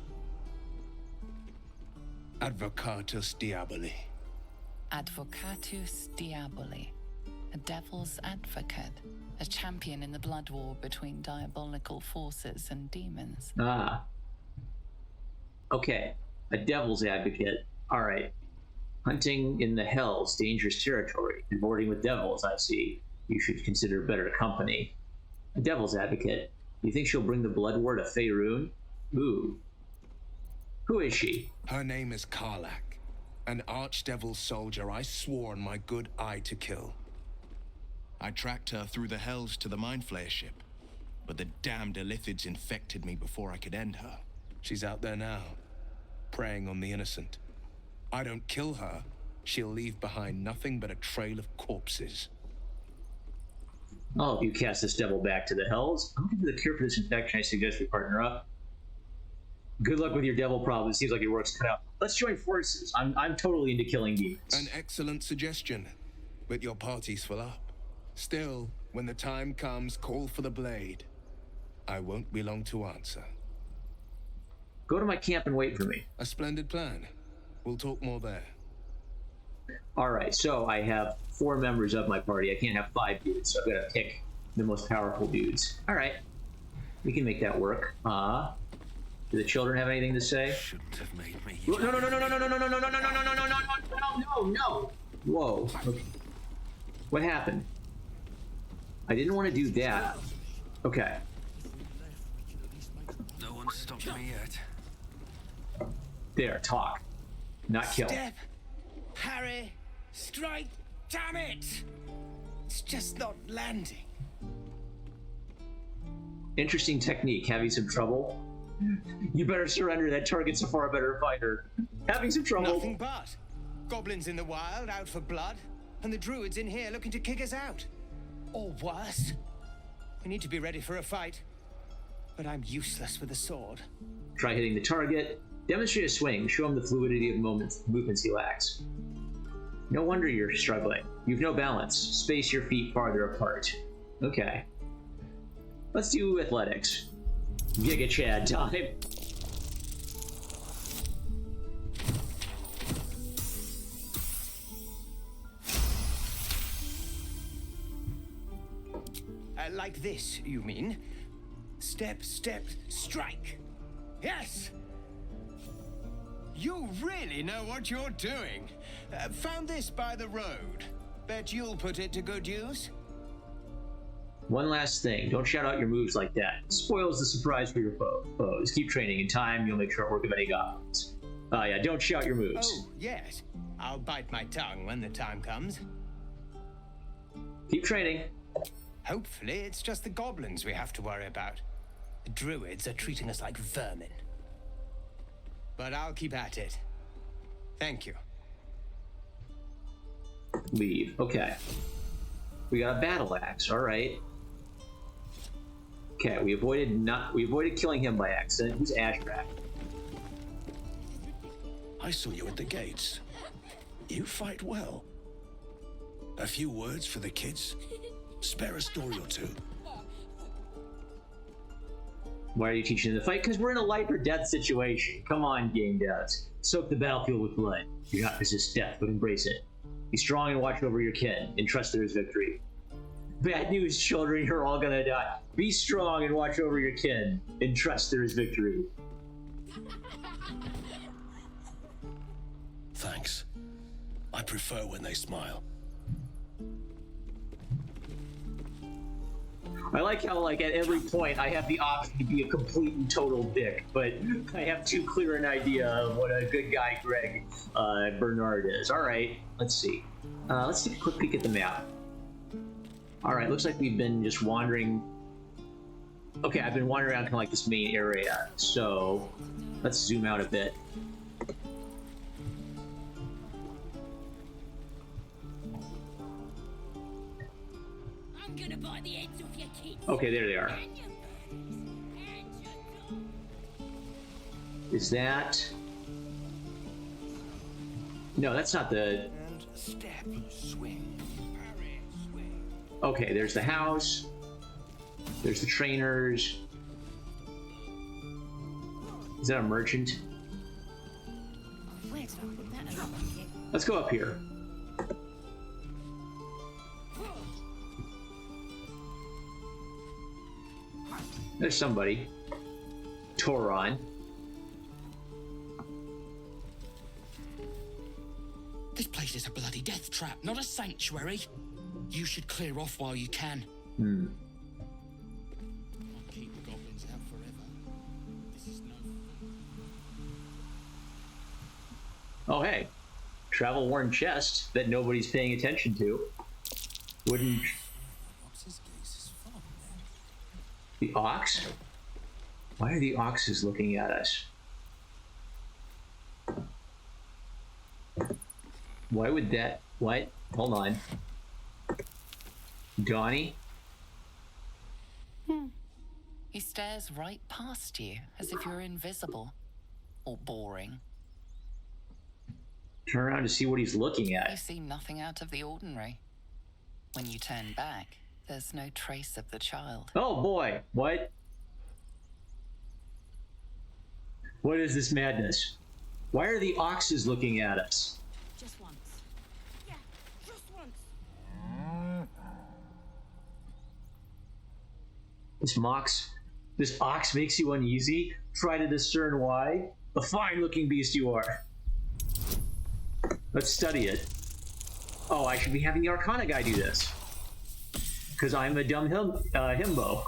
Advocatus Diaboli. Advocatus Diaboli. A devil's advocate. A champion in the blood war between diabolical forces and demons. Ah. Okay. A devil's advocate. Alright. Hunting in the hells, dangerous territory. Cavorting with devils, I see. You should consider better company. A devil's advocate. You think she'll bring the blood war to Faerun? Ooh. Who is she? Her name is Karlach. An archdevil soldier I swore on my good eye to kill. I tracked her through the hells to the Mind Flayer ship, but the damned Illithids infected me before I could end her. She's out there now, preying on the innocent. I don't kill her, she'll leave behind nothing but a trail of corpses. I'll help you cast this devil back to the hells. I'm looking for the cure for this infection. I suggest we partner up. Good luck with your devil problem. It seems like your work's cut out. Let's join forces. I'm totally into killing demons. An excellent suggestion, but your party's full up. Still, when the time comes, call for the blade. I won't be long to answer. Go to my camp and wait for me. A splendid plan. We'll talk more there. Alright, so I have 4 members of my party. I can't have 5 dudes, so I've got to pick the most powerful dudes. Alright. We can make that work. Do the children have anything to say? Shouldn't have made me. No, no, no, no, no, no, no, no, no, no, no, no, no, no, no, no, no, no, no. Whoa. Okay. What happened? I didn't want to do that. Okay. No one stopped me yet. There, talk. Not kill. Step, parry, strike, damn it! It's just not landing. Interesting technique. Having some trouble? You better surrender. That target's a far better fighter. Having some trouble. Nothing but. Goblins in the wild, out for blood, and the druids in here looking to kick us out. Or worse. We need to be ready for a fight. But I'm useless with a sword. Try hitting the target. Demonstrate a swing. Show him the fluidity of movements he lacks. No wonder you're struggling. You've no balance. Space your feet farther apart. Okay. Let's do athletics. Giga Chad time. Like this, you mean? Step, step, strike. Yes! You really know what you're doing. Found this by the road. Bet you'll put it to good use. One last thing. Don't shout out your moves like that. It spoils the surprise for your foes. Keep training. In time, you'll make short work of any goblins. Yeah, don't shout your moves. Oh, yes. I'll bite my tongue when the time comes. Keep training. Hopefully, it's just the goblins we have to worry about. The druids are treating us like vermin. But I'll keep at it. Thank you. Leave. Okay. We got a battle axe. All right. Okay, we avoided killing him by accident. Who's Ashrak? I saw you at the gates. You fight well. A few words for the kids? Spare a story or two. Why are you teaching them to fight? Because we're in a life or death situation. Come on, game devs. Soak the battlefield with blood. Do not resist death, but embrace it. Be strong and watch over your kin, and trust there is victory. Bad news, children, you're all gonna die. Be strong and watch over your kin, and trust there is victory. Thanks. I prefer when they smile. I like how, like, at every point I have the option to be a complete and total dick, but I have too clear an idea of what a good guy Greg Bernard is. All right, let's see. Let's take a quick peek at the map. All right, looks like we've been just wandering. Okay, I've been wandering around kind of like this main area, so let's zoom out a bit. I'm gonna bite the ends off your kids. Okay, there they are. Is that... No, that's not the... And step, swing, parry, swing. Okay, there's the house. There's the trainers. Is that a merchant? Where did I put that along here? Let's go up here. There's somebody. Toron. This place is a bloody death trap, not a sanctuary. You should clear off while you can. Hmm. Can't keep the goblins out forever. This is no Oh, hey. Travel-worn chest that nobody's paying attention to. Wouldn't... The ox? Why are the oxes looking at us? Why would that... What? Hold on. Donnie? He stares right past you, as if you're invisible. Or boring. Turn around to see what he's looking You at. see nothing out of the ordinary. When you turn back, there's no trace of the child. Oh boy, what? What is this madness? Why are the oxes looking at us? Just once. Yeah, just once. This ox makes you uneasy? Try to discern why? A fine-looking beast you are. Let's study it. Oh, I should be having the Arcana guy do this. Because I'm a dumb himbo.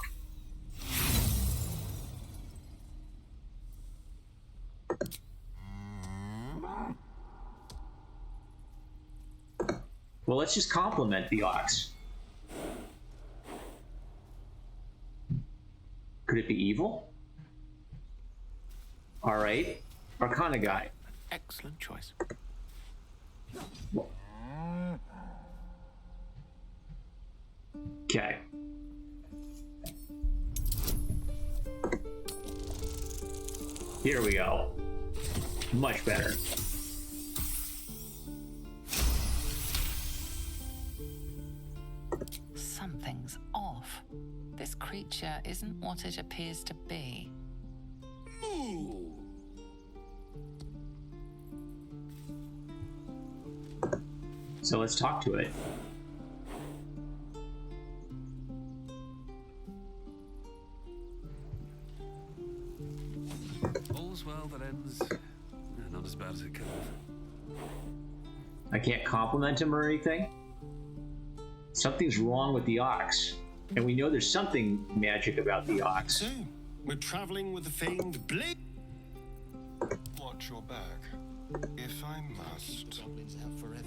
Well, let's just compliment the ox. Could it be evil? All right, Arcana guy. Excellent choice. Okay. Here we go. Much better. Something's off. This creature isn't what it appears to be. Moo! So let's talk to it. All's well that ends not as bad as it could have. I can't compliment him or anything. Something's wrong with the ox. And we know there's something magic about the ox. So, we're traveling with the famed blade. Watch your back, if I must. Goblins out forever.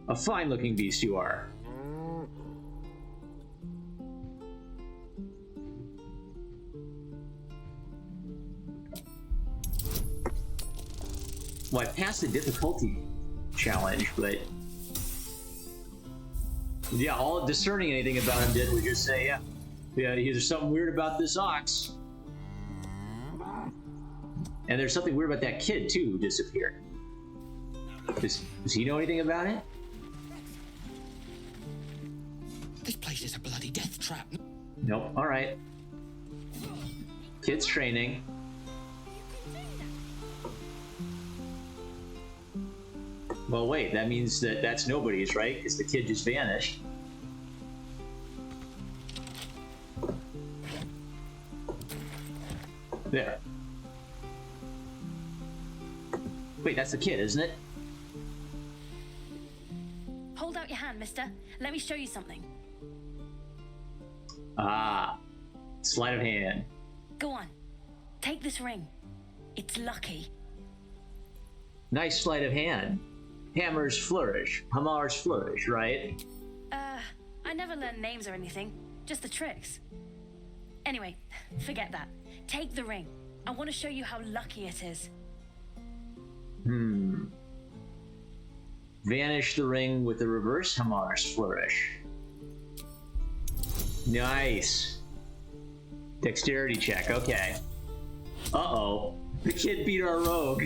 A fine-looking beast you are. Well, I passed the difficulty challenge, but yeah, all discerning anything about him did was just say, yeah, there's something weird about this ox. And there's something weird about that kid, too, who disappeared. Does he know anything about it? This place is a bloody death trap. Nope. All right. Kid's training. Well, wait, that means that's nobody's, right? Because the kid just vanished. There. Wait, that's the kid, isn't it? Hold out your hand, mister. Let me show you something. Ah, sleight of hand. Go on. Take this ring. It's lucky. Nice sleight of hand. Hammer's flourish. Hamar's flourish, right? I never learned names or anything. Just the tricks. Anyway, forget that. Take the ring. I want to show you how lucky it is. Vanish the ring with the reverse Hamar's flourish. Nice. Dexterity check, okay. Uh-oh. The kid beat our rogue.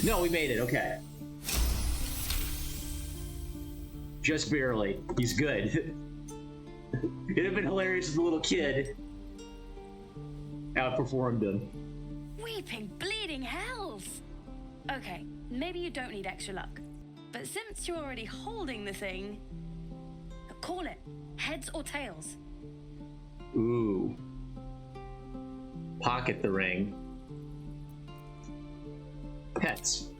No, we made it, okay. Just barely. He's good. It'd have been hilarious if the little kid outperformed him. Weeping, bleeding hells! Okay, maybe you don't need extra luck. But since you're already holding the thing, call it. Heads or tails? Ooh. Pocket the ring. Heads.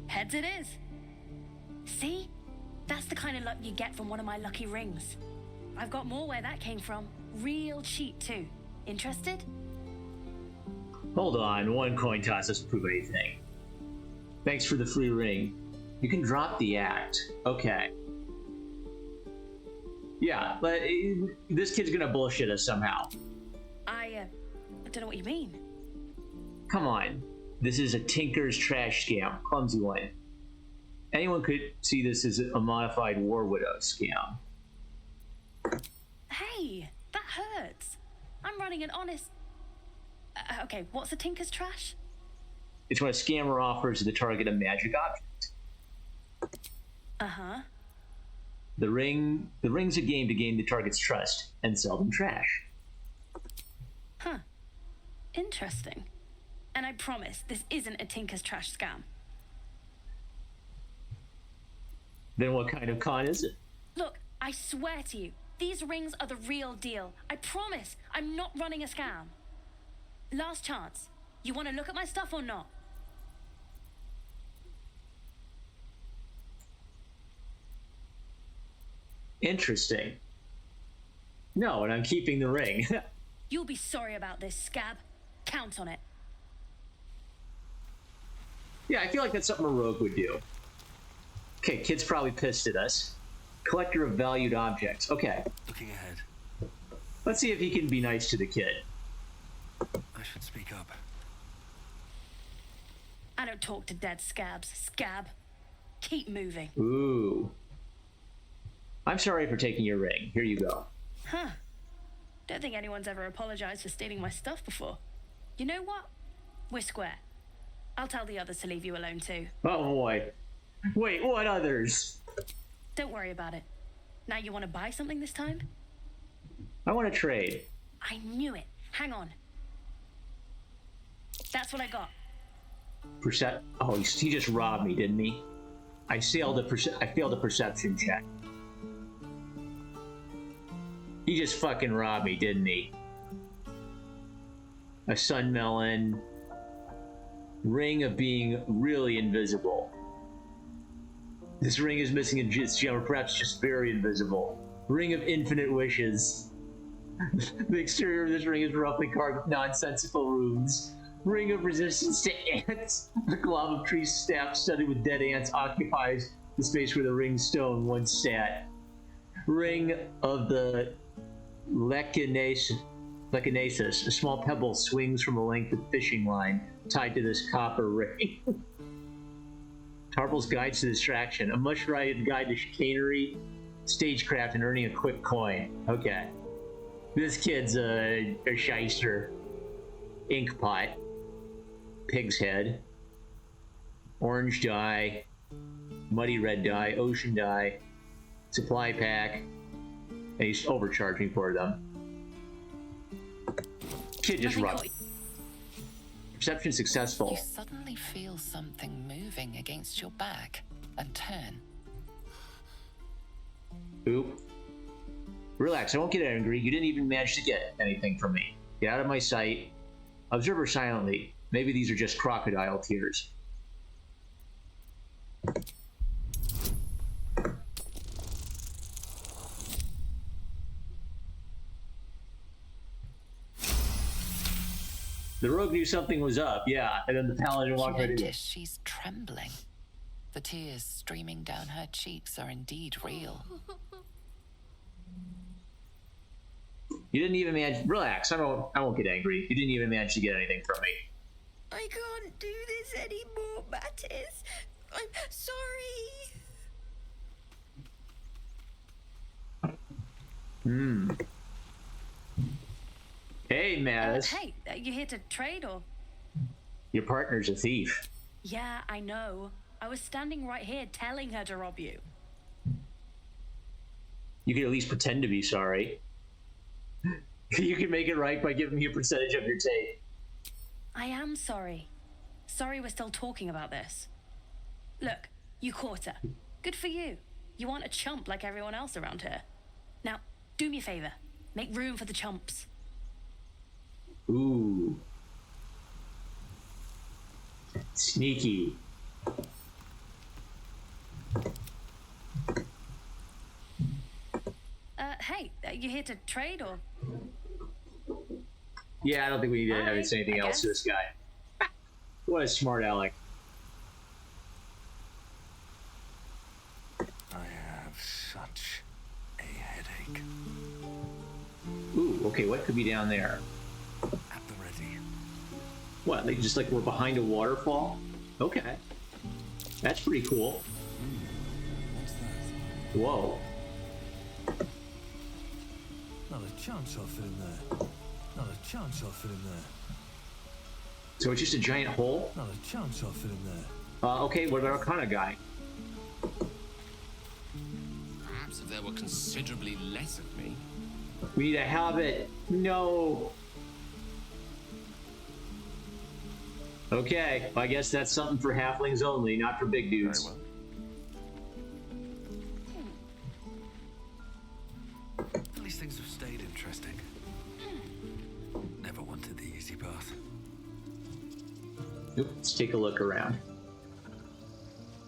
Heads it is. See? That's the kind of luck you get from one of my lucky rings. I've got more where that came from. Real cheap, too. Interested? Hold on, one coin toss doesn't prove anything. Thanks for the free ring. You can drop the act. Okay. Yeah, but this kid's gonna bullshit us somehow. I don't know what you mean. Come on. This is a Tinker's trash scam. Clumsy one. Anyone could see this as a modified War Widow scam. Hey, that hurts. I'm running an honest... okay, what's a Tinker's trash? It's when a scammer offers the target a magic object. Uh-huh. The ring's a game to gain the target's trust and sell them trash. Huh. Interesting. And I promise this isn't a Tinker's trash scam. Then what kind of con is it? Look, I swear to you, these rings are the real deal. I promise I'm not running a scam. Last chance. You want to look at my stuff or not? Interesting. No, and I'm keeping the ring. You'll be sorry about this, scab. Count on it. Yeah, I feel like that's something a rogue would do. Okay, kid's probably pissed at us. Collector of valued objects. Okay. Looking ahead. Let's see if he can be nice to the kid. I should speak up. I don't talk to dead scabs. Scab. Keep moving. Ooh. I'm sorry for taking your ring. Here you go. Huh. Don't think anyone's ever apologized for stealing my stuff before. You know what? We're square. I'll tell the others to leave you alone too. Oh boy. Wait, what others? Don't worry about it. Now you want to buy something this time? I want to trade. I knew it. Hang on. That's what I got. Oh, he just robbed me, didn't he? I failed a perception check. He just fucking robbed me, didn't he? A sun melon. Ring of being really invisible. This ring is missing a gem, or perhaps just very invisible. Ring of infinite wishes. The exterior of this ring is roughly carved with nonsensical runes. Ring of resistance to ants. The glob of tree staff studded with dead ants occupies the space where the ring stone once sat. Ring of the Lechinesis. A small pebble swings from a length of fishing line tied to this copper ring. Tarple's Guides to Distraction. A much-written guide to chicanery, stagecraft, and earning a quick coin. Okay. This kid's a shyster. Ink pot. Pig's head. Orange dye. Muddy red dye. Ocean dye. Supply pack. And he's overcharging for them. Kid just robbed. Perception successful. You suddenly feel something moving against your back and turn. Oop. Relax, I won't get angry. You didn't even manage to get anything from me. Get out of my sight. Observe her silently. Maybe these are just crocodile tears. The rogue knew something was up, yeah, and then the paladin walked right in. She's trembling. The tears streaming down her cheeks are indeed real. You didn't even manage. Relax. I won't get angry. You didn't even manage to get anything from me. I can't do this anymore, Mattis. I'm sorry. Hey, Mattis. Hey, you here to trade or? Your partner's a thief. Yeah, I know. I was standing right here telling her to rob you. You could at least pretend to be sorry. You can make it right by giving me a percentage of your take. I am sorry. Sorry we're still talking about this. Look, you caught her. Good for you. You aren't a chump like everyone else around here. Now, do me a favor. Make room for the chumps. Ooh. Sneaky. Hey, you here to trade or? Yeah, I don't think we need to have say anything else to this guy. What a smart aleck. I have such a headache. Ooh, okay, what could be down there? At the ready. What, they just like we're behind a waterfall? Okay. That's pretty cool. What's that? Whoa. Not a chance I'll fit in there. Not a chance I'll fit in there. So it's just a giant hole? Not a chance I'll fit in there. Okay, what about our kind of guy? Perhaps if there were considerably less of me. We need a habit. No. Okay, I guess that's something for halflings only, not for big dudes. Very well. At least things have stayed interesting. Never wanted the easy path. Oop, let's take a look around.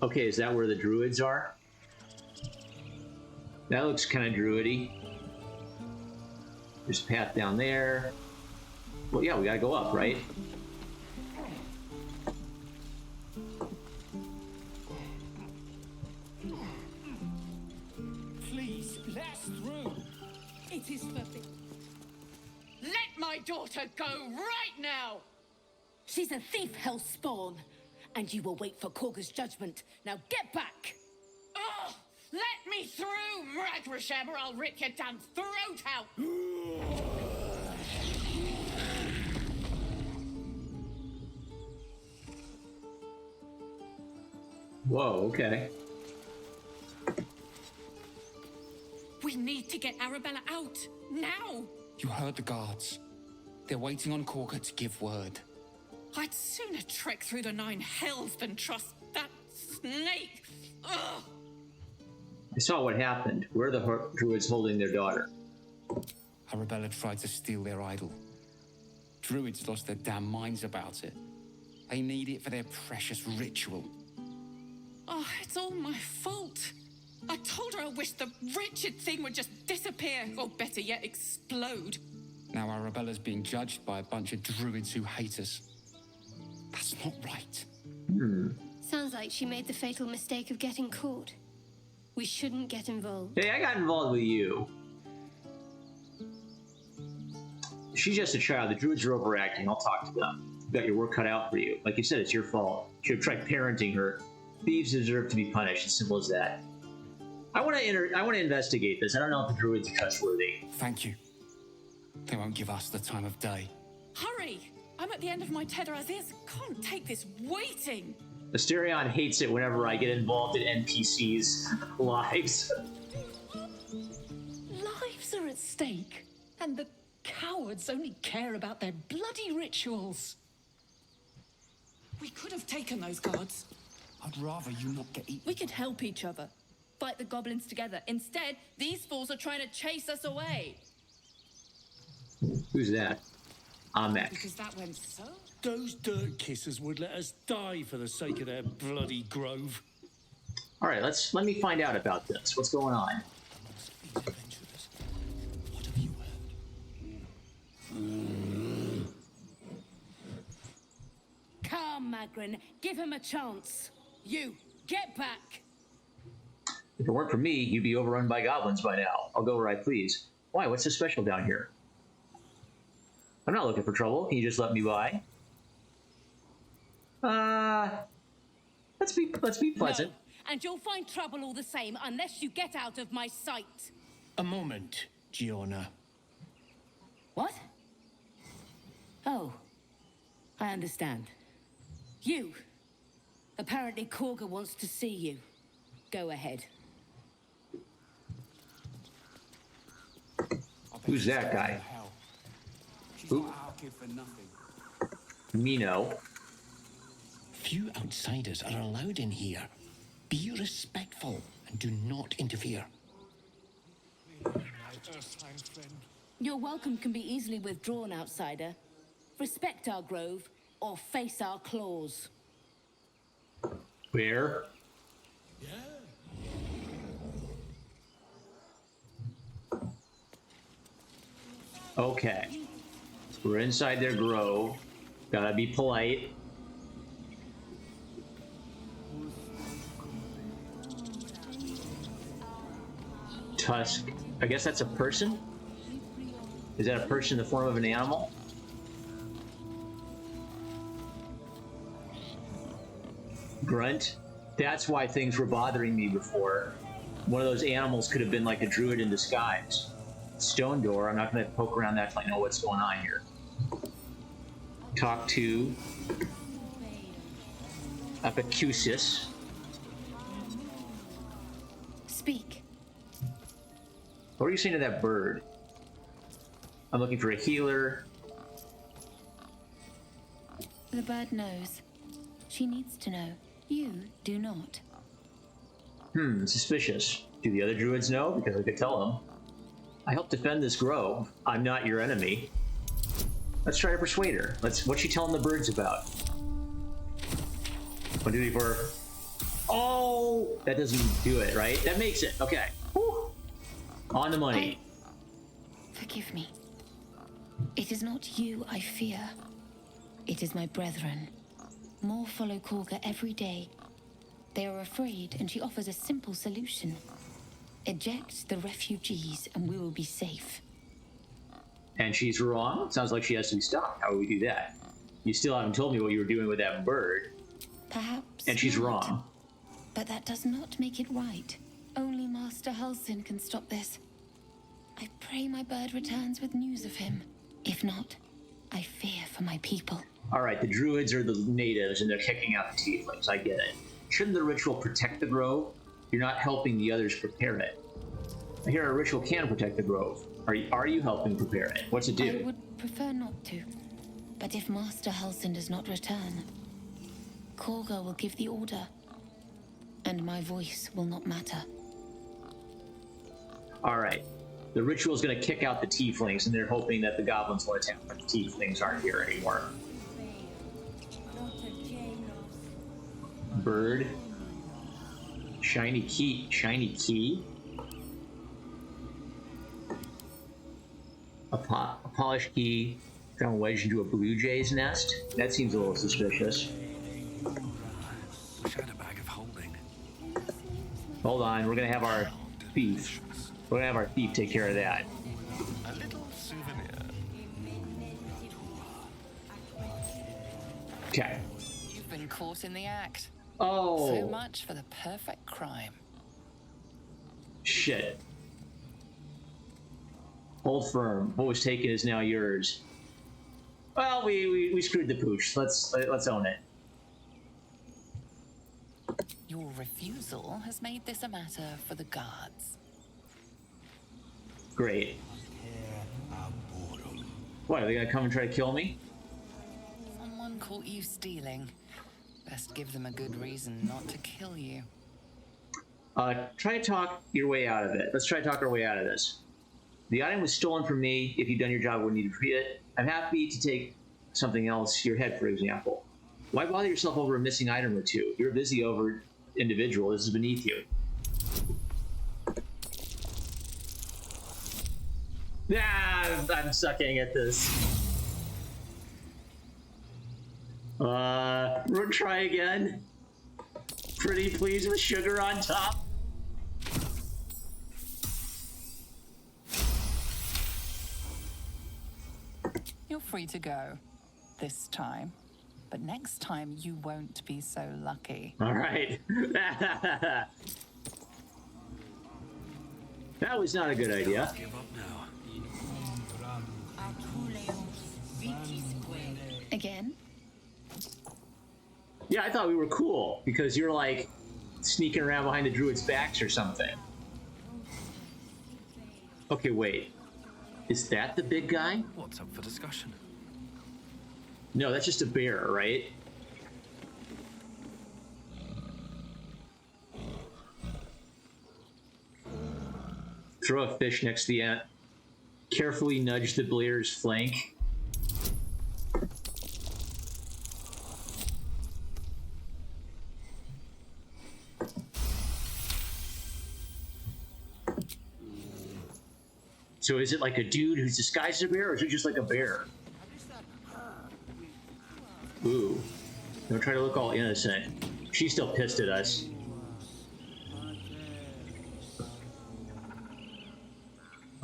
Okay, is that where the druids are? That looks kind of druidy. There's a path down there. Well, yeah, we gotta go up, right? daughter go right now! She's a thief, hellspawn. And you will wait for Korga's judgment. Now get back! Oh! Let me through, Ragrasham, or I'll rip your damn throat out! Whoa, okay. We need to get Arabella out, now! You heard the guards. They're waiting on Korga to give word. I'd sooner trek through the 9 hells than trust that snake! Ugh! I saw what happened. Where are the druids holding their daughter? Arabella tried to steal their idol. Druids lost their damn minds about it. They need it for their precious ritual. Oh, it's all my fault. I told her I wished the wretched thing would just disappear, or better yet, explode. Now Arabella's being judged by a bunch of druids who hate us. That's not right. Sounds like she made the fatal mistake of getting caught. We shouldn't get involved. Hey, I got involved with you. She's just a child. The druids are overacting. I'll talk to them. You got your work cut out for you. Like you said, it's your fault. You should have tried parenting her. Thieves deserve to be punished. As simple as that. I want to investigate this. I don't know if the druids are trustworthy. Thank you. They won't give us the time of day. Hurry! I'm at the end of my tether as is. Can't take this waiting. Asterion hates it whenever I get involved in NPCs' lives. Lives are at stake, and the cowards only care about their bloody rituals. We could have taken those guards. I'd rather you not get eaten. We could help each other. Fight the goblins together. Instead, these fools are trying to chase us away. Who's that? Amek. Because that went so... Those dirt kissers would let us die for the sake of their bloody grove. All right, let me find out about this. What's going on? What have you heard? Come, Magrin. Give him a chance. You, get back! If it weren't for me, you'd be overrun by goblins by now. I'll go where I please. Why? What's so special down here? I'm not looking for trouble. Can you just let me by? Let's be pleasant. No, and you'll find trouble all the same unless you get out of my sight. A moment, Giona. What? Oh, I understand. You. Apparently Korga wants to see you. Go ahead. Who's that guy? Who? Mino. Few outsiders are allowed in here. Be respectful and do not interfere. Your welcome can be easily withdrawn, outsider. Respect our grove, or face our claws. Where? Okay. We're inside their grove. Gotta be polite. Tusk. I guess that's a person? Is that a person in the form of an animal? Grunt. That's why things were bothering me before. One of those animals could have been like a druid in disguise. Stone door. I'm not going to poke around that till I know what's going on here. Talk to Apicusis. Speak. What are you saying to that bird? I'm looking for a healer. The bird knows. She needs to know. You do not. Suspicious. Do the other druids know? Because I could tell them. I help defend this grove. I'm not your enemy. Let's try to persuade her. What's she telling the birds about? 1, 2, 3, 4. Oh! That doesn't do it, right? That makes it. Okay. Whew. On the money. Forgive me. It is not you I fear. It is my brethren. More follow Korga every day. They are afraid, and she offers a simple solution. Eject the refugees, and we will be safe. And she's wrong? Sounds like she has to be stopped. How would we do that? You still haven't told me what you were doing with that bird. Perhaps. And she's not. wrong. But that does not make it right. Only Master Halsin can stop this. I pray my bird returns with news of him. If not, I fear for my people. All right, the druids are the natives, and they're kicking out the tieflings. I get it. Shouldn't the ritual protect the grove? You're not helping the others prepare it. I hear a ritual can protect the grove. Are you helping prepare it? What's it do? I would prefer not to. But if Master Halsin does not return, Korga will give the order, and my voice will not matter. All right. The ritual is going to kick out the tieflings, and they're hoping that the goblins will attack, but the tieflings aren't here anymore. Bird. Shiny key. Shiny key. A polished key found wedged into a blue jay's nest. That seems a little suspicious. Wish I had a bag of holding. Hold on, we're gonna have our thief. We're gonna have our thief take care of that. A little souvenir. Okay. You've been caught in the act. Oh. So much for the perfect crime. Shit. Hold firm. What was taken is now yours. Well, we screwed the pooch. Let's own it. Your refusal has made this a matter for the guards. Great. What, are they gonna come and try to kill me? Someone caught you stealing. Best give them a good reason not to kill you. Try to talk your way out of it. Let's try to talk our way out of this. The item was stolen from me. If you'd done your job, I wouldn't need to repeat it. I'm happy to take something else, your head, for example. Why bother yourself over a missing item or two? You're a busy over individual. This is beneath you. Ah, I'm sucking at this. We'll try again. Pretty please with sugar on top. You're free to go. This time. But next time you won't be so lucky. All right. That was not a good idea. Give up now. Again? Yeah, I thought we were cool because you're like sneaking around behind the druids' backs or something. Okay, wait. Is that the big guy? What's up for discussion? No, that's just a bear, right? Throw a fish next to the ant. Carefully nudge the bear's flank. So is it like a dude who's disguised as a bear, or is it just like a bear? Ooh. Don't try to look all innocent. She's still pissed at us.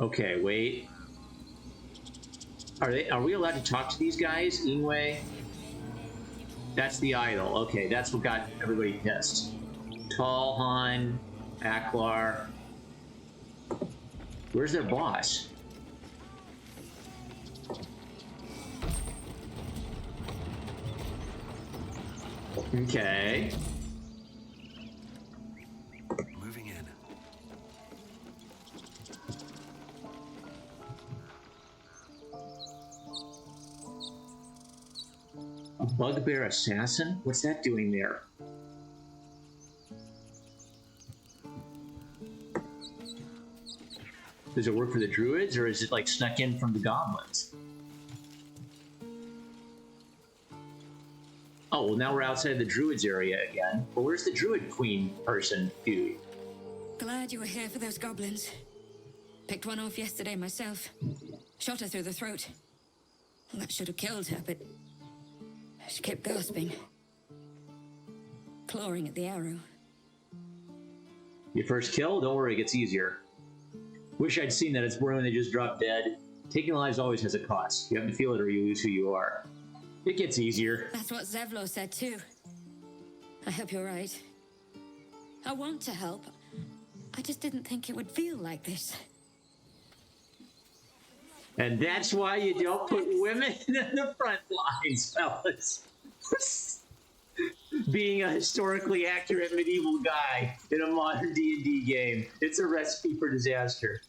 Okay, wait. Are we allowed to talk to these guys, Ingwe? That's the idol. Okay, that's what got everybody pissed. Talhan, Aklar. Where's their boss? Okay. Moving in. A bugbear assassin? What's that doing there? Does it work for the druids, or is it like snuck in from the goblins? Oh, well, now we're outside the druids area again. But where's the druid queen person dude? Glad you were here for those goblins. Picked one off yesterday myself. Shot her through the throat. Well, that should have killed her, but she kept gasping. Clawing at the arrow. Your first kill? Don't worry, it gets easier. Wish I'd seen that. It's boring when they just drop dead. Taking lives always has a cost. You have to feel it or you lose who you are. It gets easier. That's what Zevlo said too. I hope you're right. I want to help. I just didn't think it would feel like this. And that's why you don't put women in the front lines, fellas. Being a historically accurate medieval guy in a modern D&D game, it's a recipe for disaster.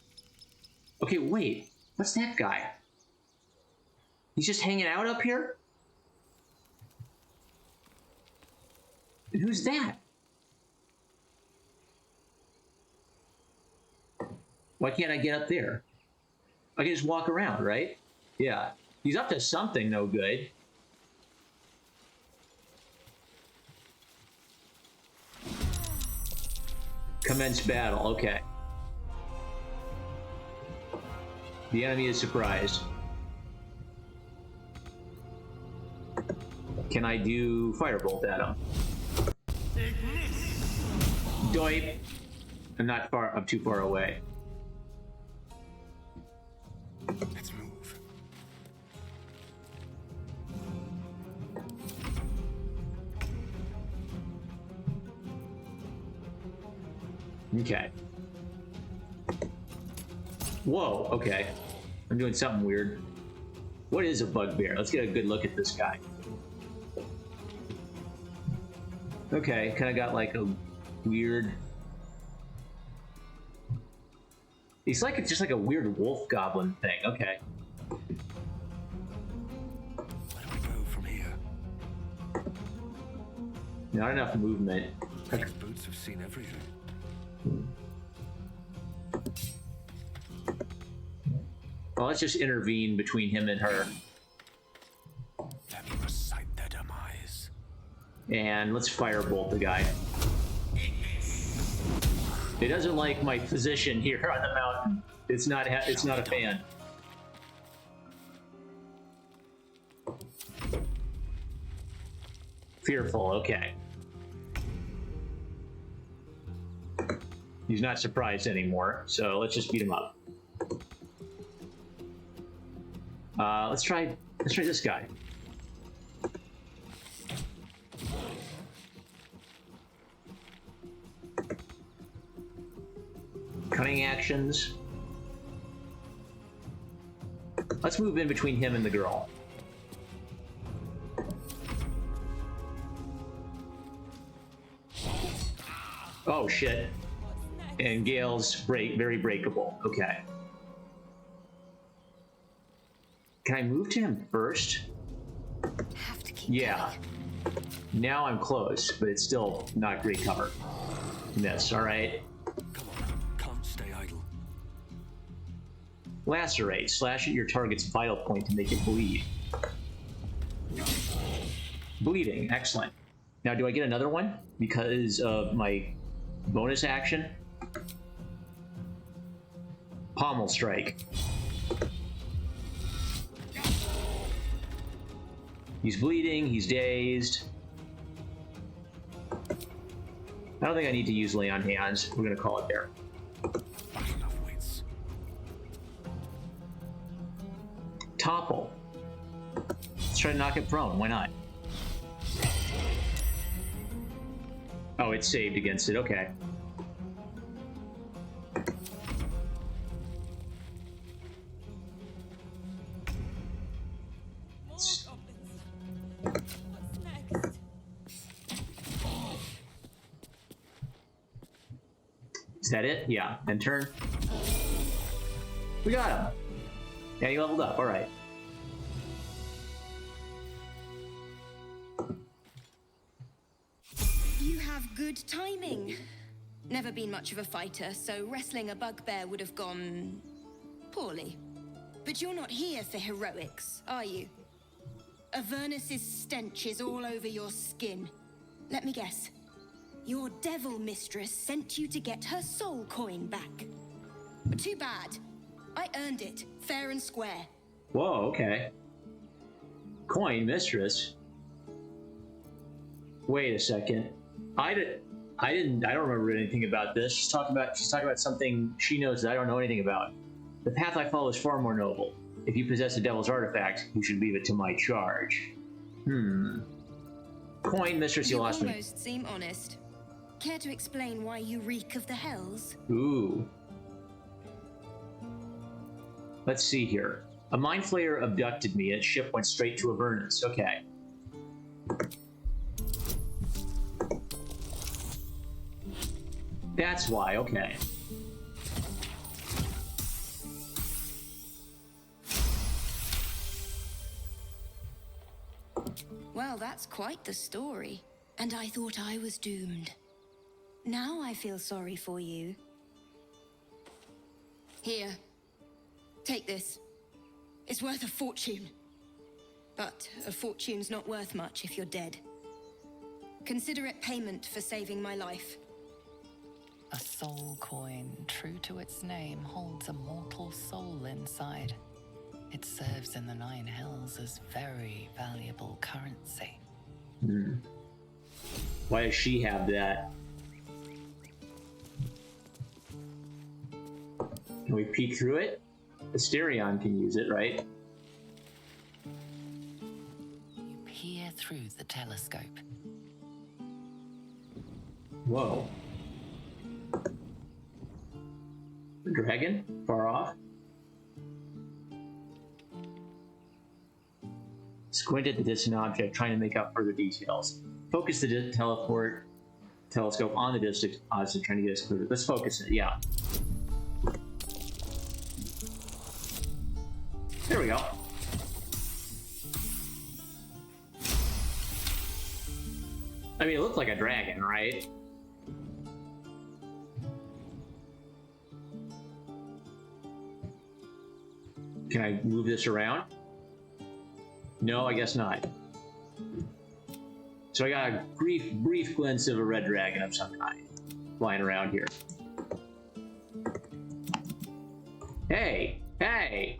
Okay, wait. What's that guy? He's just hanging out up here? And who's that? Why can't I get up there? I can just walk around, right? Yeah. He's up to something no good. Commence battle. Okay. The enemy is surprised. Can I do firebolt at him? Doip. I'm not far. I'm too far away. Let's move. Okay. Whoa, okay. I'm doing something weird. What is a bugbear? Let's get a good look at this guy. Okay, kind of got like a weird... He's like just like a weird wolf goblin thing. Okay. Where do we go from here? Not enough movement. These boots have seen everything. Well, let's just intervene between him and her. Let me recite their demise. And let's firebolt the guy. It doesn't like my position here on the mountain. It's not a fan. Fearful, okay. He's not surprised anymore, so let's just beat him up. Let's try this guy. Cunning actions. Let's move in between him and the girl. Oh shit. And Gale's very breakable. Okay. Can I move to him first? Have to keep Yeah. Now I'm close, but it's still not great cover. Miss, alright. Come on, can't stay idle. Lacerate. Slash at your target's vital point to make it bleed. Bleeding. Excellent. Now, do I get another one because of my bonus action? Pommel strike. He's bleeding. He's dazed. I don't think I need to use lay on hands. We're going to call it there. Battle of wits. Topple. Let's try to knock it prone. Why not? Oh, it's saved against it. Okay. Is that it? Yeah. And turn. We got him. Yeah, he leveled up. All right. You have good timing. Never been much of a fighter, so wrestling a bugbear would have gone poorly. But you're not here for heroics, are you? Avernus's stench is all over your skin. Let me guess. Your devil mistress sent you to get her soul coin back. But too bad. I earned it, fair and square. Whoa, okay. Coin mistress? Wait a second. I don't remember anything about this. She's talking about something she knows that I don't know anything about. The path I follow is far more noble. If you possess a devil's artifact, you should leave it to my charge. Coin, mistress, you lost me. You almost seem honest. Care to explain why you reek of the hells? Ooh. Let's see here. A mind flayer abducted me and its ship went straight to Avernus. Okay. That's why, okay. Well, that's quite the story. And I thought I was doomed. Now I feel sorry for you. Here. Take this. It's worth a fortune. But a fortune's not worth much if you're dead. Consider it payment for saving my life. A soul coin, true to its name, holds a mortal soul inside. It serves in the Nine Hells as very valuable currency. Why does she have that? Can we peek through it? Asterion can use it, right? You peer through the telescope. Whoa. The dragon? Far off? Squint at the distant object, trying to make out further details. Focus the telescope on the distant object, trying to get us clearer. Let's focus it, yeah. There we go. I mean, it looked like a dragon, right? Can I move this around? No, I guess not. So I got a brief glimpse of a red dragon of some kind flying around here. Hey! Hey!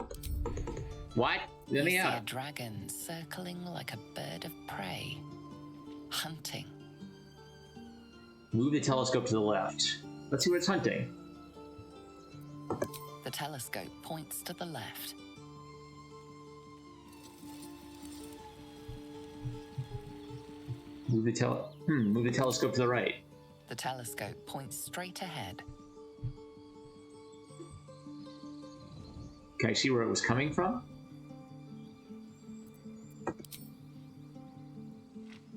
What? Let me out. You see a dragon circling like a bird of prey, hunting. Move the telescope to the left. Let's see what it's hunting. The telescope points to the left. Move the telescope to the right. The telescope points straight ahead. Can I see where it was coming from?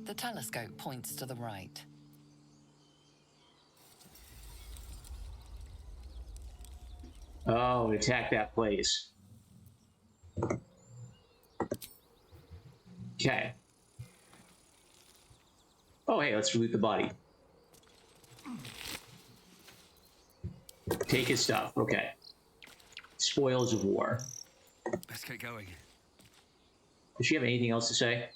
The telescope points to the right. Oh, attack that place. Okay. Oh, hey, let's loot the body. Take his stuff. Okay. Spoils of war. Let's get going. Does she have anything else to say?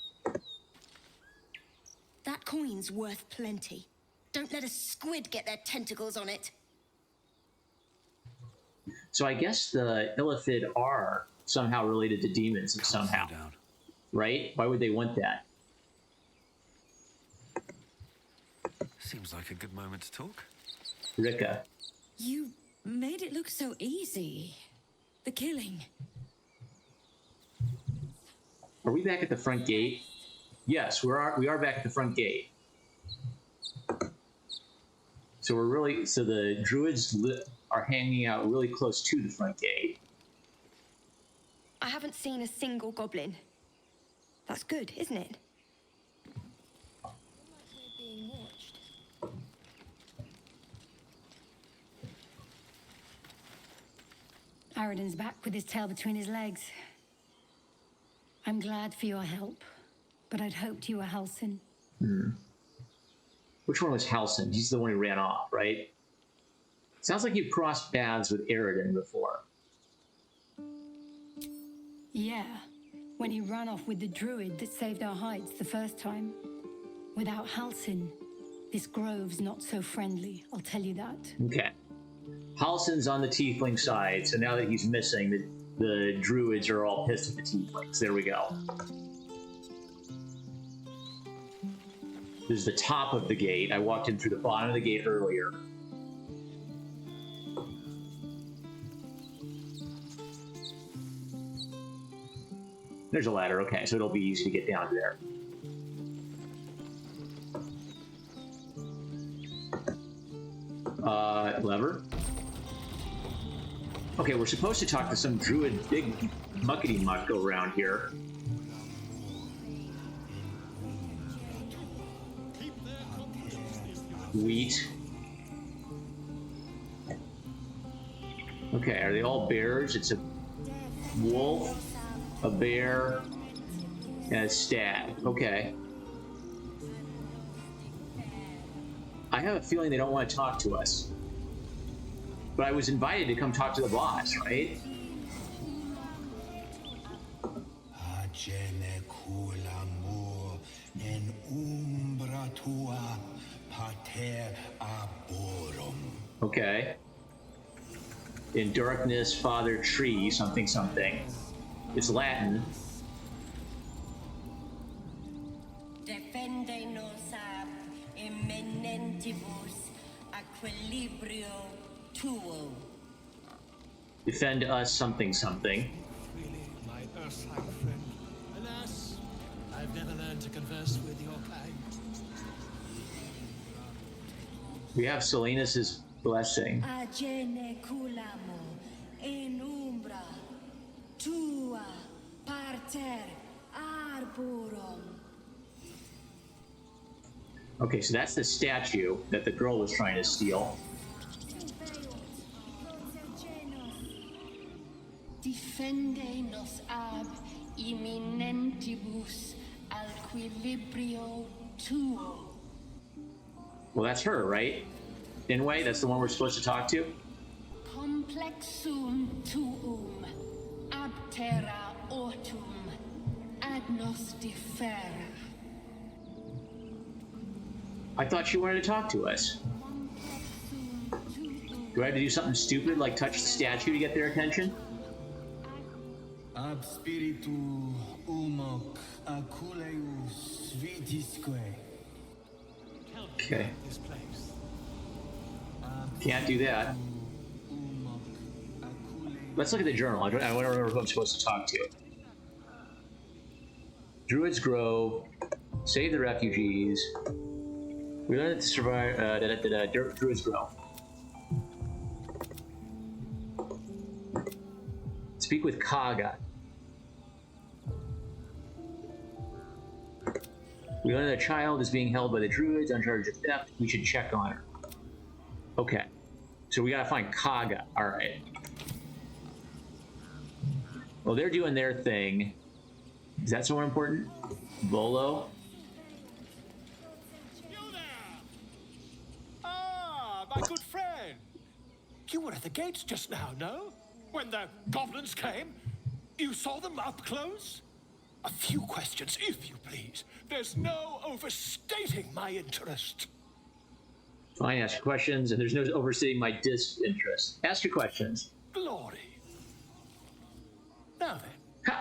That coin's worth plenty. Don't let a squid get their tentacles on it. So I guess the Illithid are somehow related to demons somehow. Right? Why would they want that? Seems like a good moment to talk. Rika. You made it look so easy. The killing. Are we back at the front gate? Yes, we are back at the front gate. So the druids are hanging out really close to the front gate. I haven't seen a single goblin. That's good, isn't it? We're being watched. Aradin's back with his tail between his legs. I'm glad for your help, but I'd hoped you were Halsin. Which one was Halsin? He's the one who ran off, right? Sounds like you've crossed paths with Aradin before. Yeah, when he ran off with the druid that saved our hides the first time. Without Halsin, this grove's not so friendly, I'll tell you that. Okay. Halsin's on the tiefling side, so now that he's missing, the druids are all pissed at the tieflings. There we go. This is the top of the gate. I walked in through the bottom of the gate earlier. There's a ladder, okay, so it'll be easy to get down to there. Lever. Okay, we're supposed to talk to some druid, big muckety-muck around here. Wheat. Okay, are they all bears? It's a wolf, a bear, and a stag. Okay. I have a feeling they don't want to talk to us. But I was invited to come talk to the boss, right? Okay. In darkness, father tree, something something. It's Latin. Defende nos ab eminentibus equilibrio tuo. Defend us, something something. Really, my Earthside friend. Alas, I've never learned to converse with your kind. We have Selena's blessing. Agene culamo in umbra tua parter arborum. Okay, so that's the statue that the girl was trying to steal. Defende nos ab imminentibus equilibrio tuo. Well, that's her, right? Inway, that's the one we're supposed to talk to? Complexum tuum ab terra ortum ad nos differa. I thought she wanted to talk to us. Do I have to do something stupid like touch the statue to get their attention? Ab spiritu umoc aculeus vitisque. Okay. Can't do that. Let's look at the journal. I want to remember who I'm supposed to talk to. Druid's Grove. Save the refugees. We learned to survive Druid's Grove. Speak with Kaga. We learned that a child is being held by the Druids on charge of theft. We should check on her. Okay. So we gotta find Kaga. Alright. Well, they're doing their thing. Is that so important? Bolo? Ah, my good friend. You were at the gates just now, no? When the goblins came? You saw them up close? A few questions, if you please. There's no overstating my interest. Fine, ask your questions, and there's no overstating my disinterest. Ask your questions. Glory. Now then,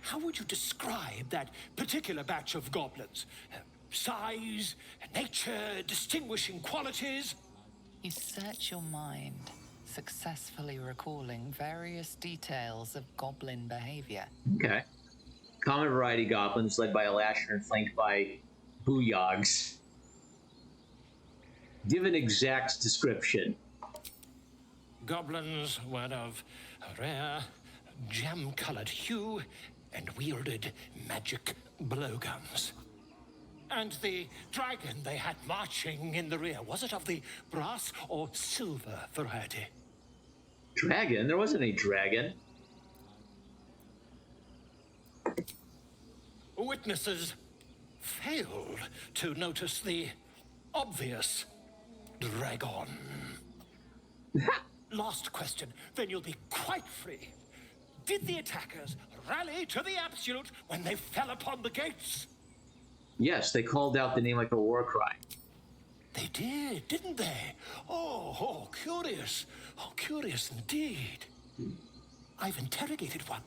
how would you describe that particular batch of goblins? Size, nature, distinguishing qualities? You search your mind, successfully recalling various details of goblin behavior. Okay. Common variety goblins led by a lasher and flanked by booyogs. Give an exact description. Goblins were of a rare, jam-colored hue and wielded magic blowguns. And the dragon they had marching in the rear, was it of the brass or silver variety? Dragon? There wasn't a dragon. Witnesses failed to notice the obvious dragon. Last question, then you'll be quite free. Did the attackers rally to the absolute when they fell upon the gates? Yes, they called out the name like a war cry. They did, didn't they? Oh, curious. Oh, curious indeed. I've interrogated one,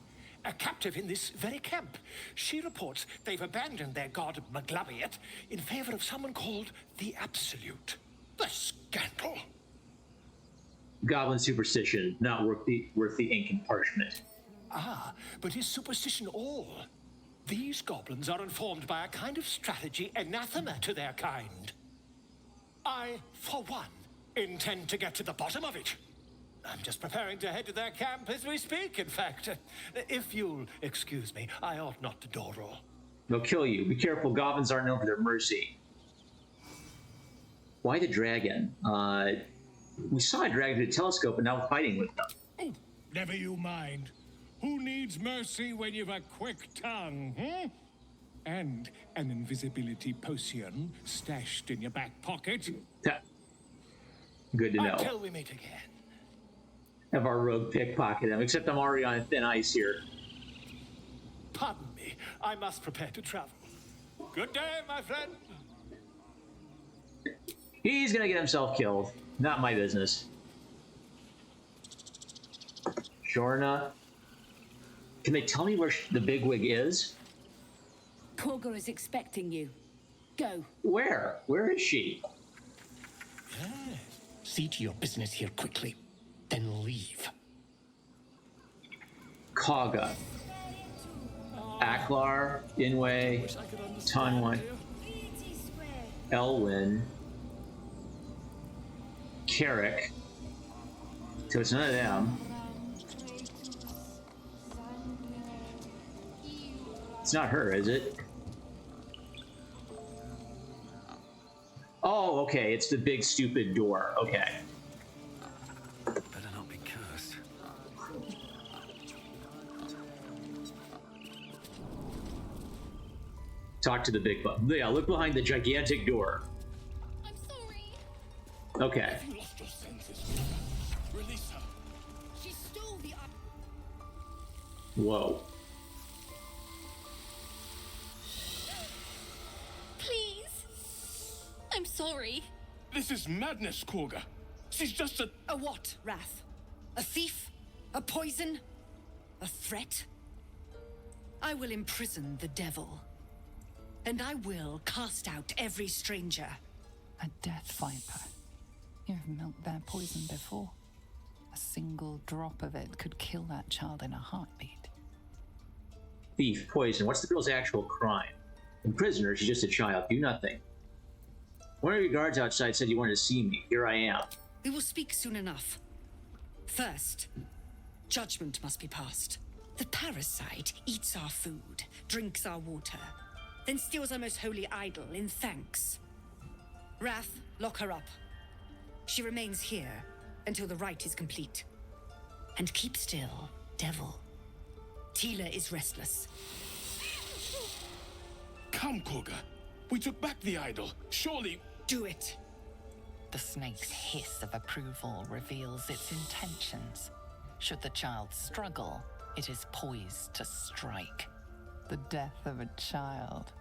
a captive in this very camp. She reports they've abandoned their god Maglabiet in favor of someone called the Absolute. The scandal. Goblin superstition, not worth the ink and parchment. Ah, but is superstition all? These goblins are informed by a kind of strategy anathema to their kind. I, for one, intend to get to the bottom of it. I'm just preparing to head to their camp as we speak, in fact. If you'll excuse me, I ought not to door roll. They'll kill you. Be careful, goblins aren't known for their mercy. Why the dragon? We saw a dragon through the telescope, and now we're fighting with them. Oh, never you mind. Who needs mercy when you've a quick tongue, hmm? And an invisibility potion stashed in your back pocket. Yeah. Good to know. Until we meet again. Have our rogue pickpocket him, except I'm already on thin ice here. Pardon me, I must prepare to travel. Good day, my friend. He's gonna get himself killed. Not my business. Shorna. Can they tell me where the bigwig is? Korga is expecting you. Go. Where? Where is she? See to your business here quickly, then leave. Kaga. Aklar, Inway, Tanwan, Elwyn, Carrick. So it's none of them. It's not her, is it? Oh, okay. It's the big stupid door. Okay. Better not be cursed. Talk to the big button. Yeah, look behind the gigantic door. I'm sorry. Okay. You lost your senses. Release her. She stole the... Whoa. Please. I'm sorry. This is madness, Korga. She's just a... A what, Wrath? A thief? A poison? A threat? I will imprison the devil. And I will cast out every stranger. A death viper. You've milked their poison before. A single drop of it could kill that child in a heartbeat. Thief, poison. What's the girl's actual crime? Imprison her, she's just a child. Do nothing. One of your guards outside said you wanted to see me. Here I am. We will speak soon enough. First, judgment must be passed. The parasite eats our food, drinks our water, then steals our most holy idol in thanks. Wrath, lock her up. She remains here until the rite is complete. And keep still, devil. Tila is restless. Come, Korga. We took back the idol. Surely... Do it. The snake's hiss of approval reveals its intentions. Should the child struggle, it is poised to strike. The death of a child.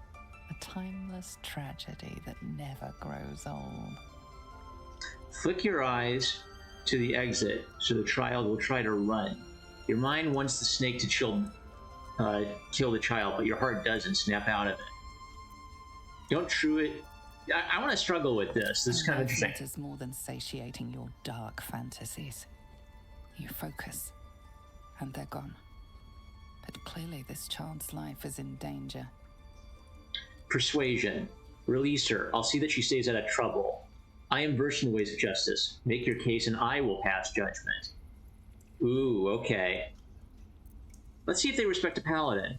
A timeless tragedy that never grows old. Flick your eyes to the exit so the child will try to run. Your mind wants the snake to kill the child, but your heart doesn't. Snap out of it. Don't chew it. I want to struggle with this. This is kind of interesting. It is more than satiating your dark fantasies. You focus, and they're gone. But clearly this child's life is in danger. Persuasion. Release her. I'll see that she stays out of trouble. I am versed in the ways of justice. Make your case and I will pass judgment. Ooh, okay. Let's see if they respect a paladin.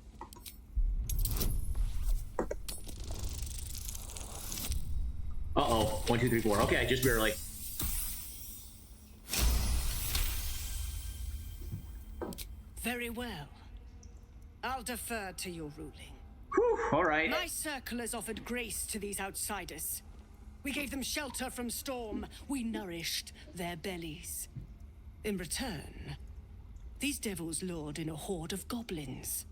Uh-oh. 1, 2, 3, 4. Okay, just barely. Very well. I'll defer to your ruling. Whew, all right. My circle has offered grace to these outsiders. We gave them shelter from storm. We nourished their bellies. In return, these devils lured in a horde of goblins.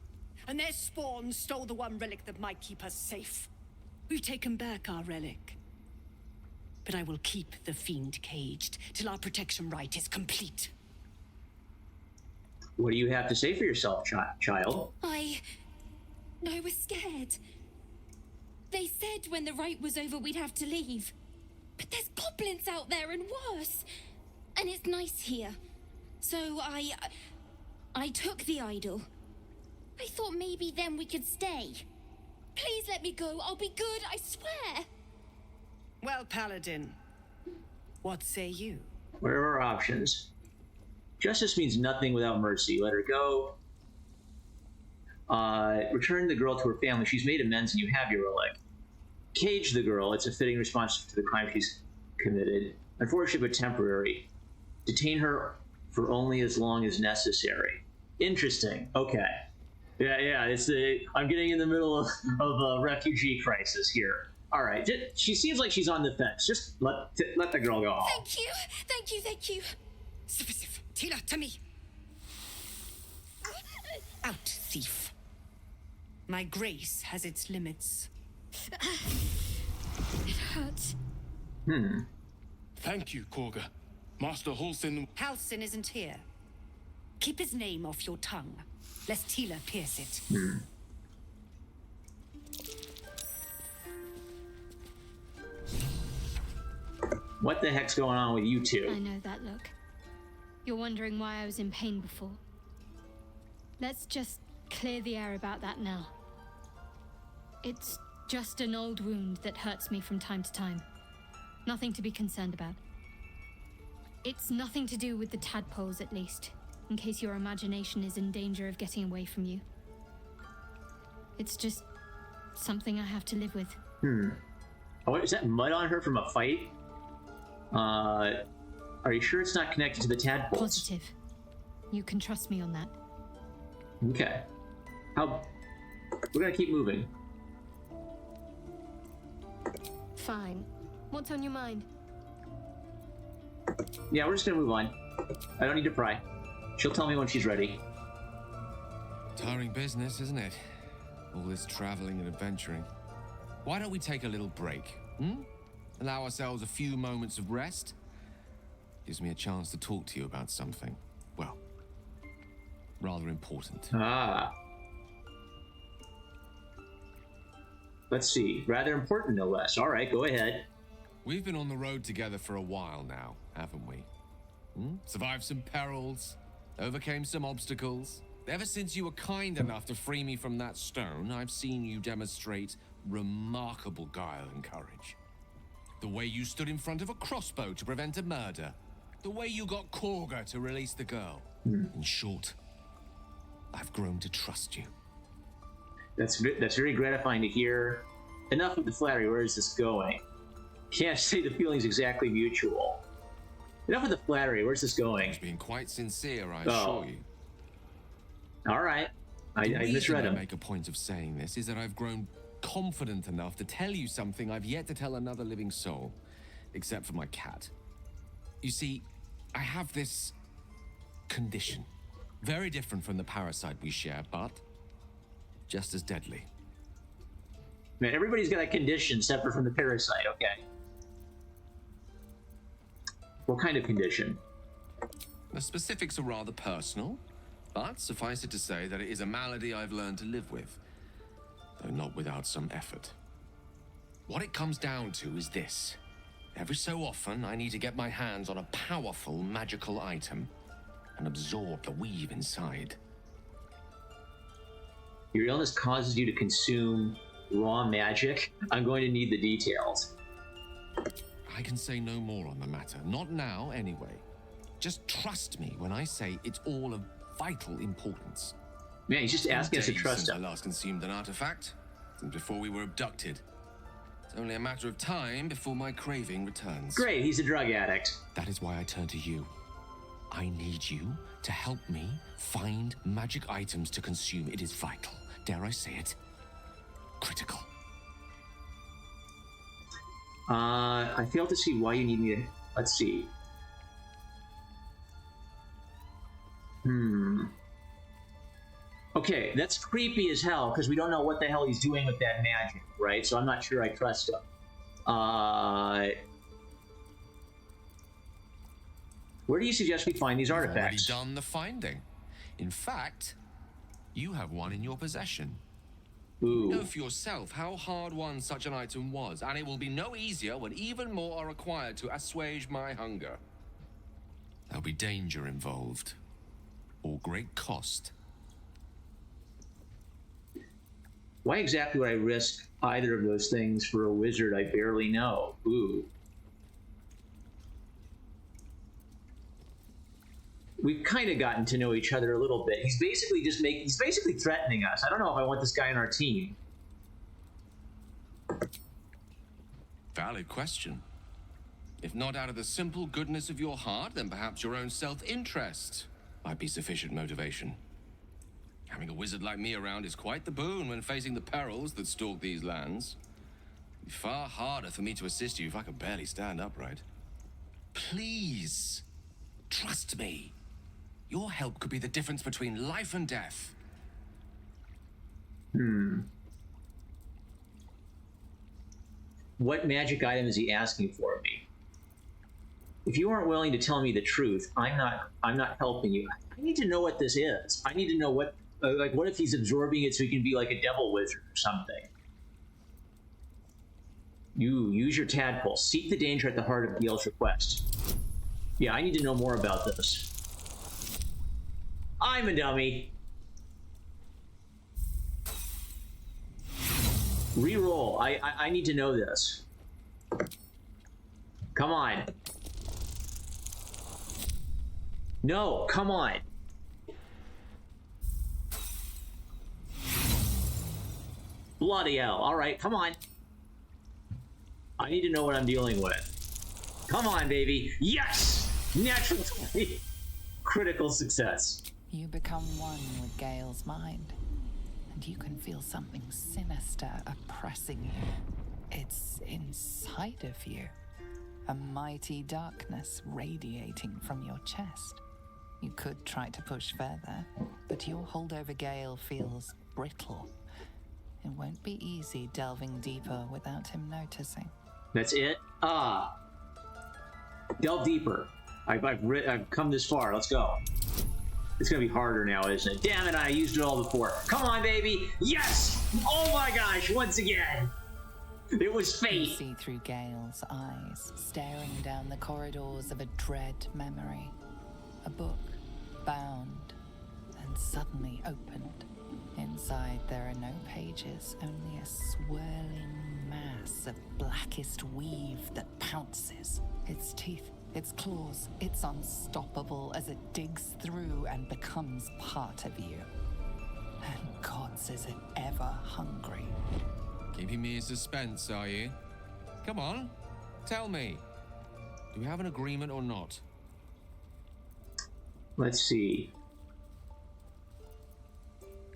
And their spawn stole the one relic that might keep us safe. We've taken back our relic. But I will keep the fiend caged till our protection rite is complete. What do you have to say for yourself, child? I was scared. They said when the rite was over we'd have to leave. But there's goblins out there and worse. And it's nice here. So I took the idol. I thought maybe then we could stay. Please let me go. I'll be good, I swear. Well, Paladin, what say you? What are our options? Justice means nothing without mercy. Let her go. Return the girl to her family. She's made amends and you have your relic. Cage the girl. It's a fitting response to the crime she's committed. Unfortunate but temporary. Detain her for only as long as necessary. Interesting. Okay. Yeah. It's I'm getting in the middle of a refugee crisis here. All right. She seems like she's on the fence. Just let the girl go. Thank you. Sif, Sif, Tila, to me. Out, thief. My grace has its limits. It hurts. Thank you, Korga. Master Halsin... Halsin isn't here. Keep his name off your tongue, lest Tila pierce it. What the heck's going on with you two? I know that look. You're wondering why I was in pain before. Let's just clear the air about that now. It's just an old wound that hurts me from time to time. Nothing to be concerned about. It's nothing to do with the tadpoles, at least, in case your imagination is in danger of getting away from you. It's just something I have to live with. Oh, is that mud on her from a fight? Are you sure it's not connected to the tadpoles? Positive. You can trust me on that. Okay. We're gonna keep moving. Fine. What's on your mind? Yeah, we're just gonna move on. I don't need to pry. She'll tell me when she's ready. Tiring business, isn't it? All this traveling and adventuring. Why don't we take a little break? Allow ourselves a few moments of rest? Gives me a chance to talk to you about something, well, rather important. Let's see. Rather important, no less. All right, go ahead. We've been on the road together for a while now, haven't we? Survived some perils, overcame some obstacles. Ever since you were kind enough to free me from that stone, I've seen you demonstrate remarkable guile and courage. The way you stood in front of a crossbow to prevent a murder. The way you got Korga to release the girl. In short, I've grown to trust you. That's very gratifying to hear. Enough of the flattery. Where is this going? Can't say the feeling's exactly mutual. Enough of the flattery. Where's this going? It's been quite sincere, I assure you. All right. I misread him. I make a point of saying this is that I've grown confident enough to tell you something I've yet to tell another living soul, except for my cat. You see, I have this condition, very different from the parasite we share, but just as deadly. Man, everybody's got a condition separate from the parasite. Okay. What kind of condition? The specifics are rather personal, but suffice it to say that it is a malady I've learned to live with, though not without some effort. What it comes down to is this. Every so often, I need to get my hands on a powerful magical item and absorb the weave inside. Your illness causes you to consume raw magic? I'm going to need the details. I can say no more on the matter. Not now, anyway. Just trust me when I say it's all of vital importance. Man, he's just asking us to trust him. Since I last consumed an artifact, since before we were abducted. It's only a matter of time before my craving returns. Great, he's a drug addict. That is why I turn to you. I need you to help me find magic items to consume. It is vital. Dare I say it? Critical. I fail to see why you need me to... Let's see. Okay, that's creepy as hell, because we don't know what the hell he's doing with that magic, right? So I'm not sure I trust him. Where do you suggest we find these artifacts? You've already done the finding. In fact, you have one in your possession. Ooh. You know for yourself how hard won such an item was, and it will be no easier when even more are required to assuage my hunger. There'll be danger involved. or great cost. Why exactly would I risk either of those things for a wizard I barely know? Ooh. We've kind of gotten to know each other a little bit. He's basically threatening us. I don't know if I want this guy on our team. Valid question. If not out of the simple goodness of your heart, then perhaps your own self-interest might be sufficient motivation. Having a wizard like me around is quite the boon when facing the perils that stalk these lands. It'd be far harder for me to assist you if I could barely stand upright. Please, trust me. Your help could be the difference between life and death. What magic item is he asking for me? If you aren't willing to tell me the truth, I'm not helping you. I need to know what this is. I need to know what, what if he's absorbing it so he can be like a devil wizard or something? You use your tadpole. Seek the danger at the heart of Gale's request. Yeah, I need to know more about this. I'm a dummy. Reroll. I need to know this. Come on. No, come on. Bloody hell. All right, come on. I need to know what I'm dealing with. Come on, baby. Yes! Natural 20. Critical success. You become one with Gale's mind, and you can feel something sinister oppressing you. It's inside of you, a mighty darkness radiating from your chest. You could try to push further, but your hold over Gale feels brittle. It won't be easy delving deeper without him noticing. That's it? Ah. Delve deeper. I've come this far. Let's go. It's gonna be harder now, isn't it? Damn it, I used it all before. Come on, baby. Yes! Oh my gosh, once again. It was fate. You see through Gale's eyes, staring down the corridors of a dread memory. A book, bound, and suddenly opened. Inside there are no pages, only a swirling mass of blackest weave that pounces. Its teeth, its claws, it's unstoppable as it digs through and becomes part of you. And gods, is it ever hungry. Keeping me in suspense, are you? Come on, tell me. Do we have an agreement or not? Let's see.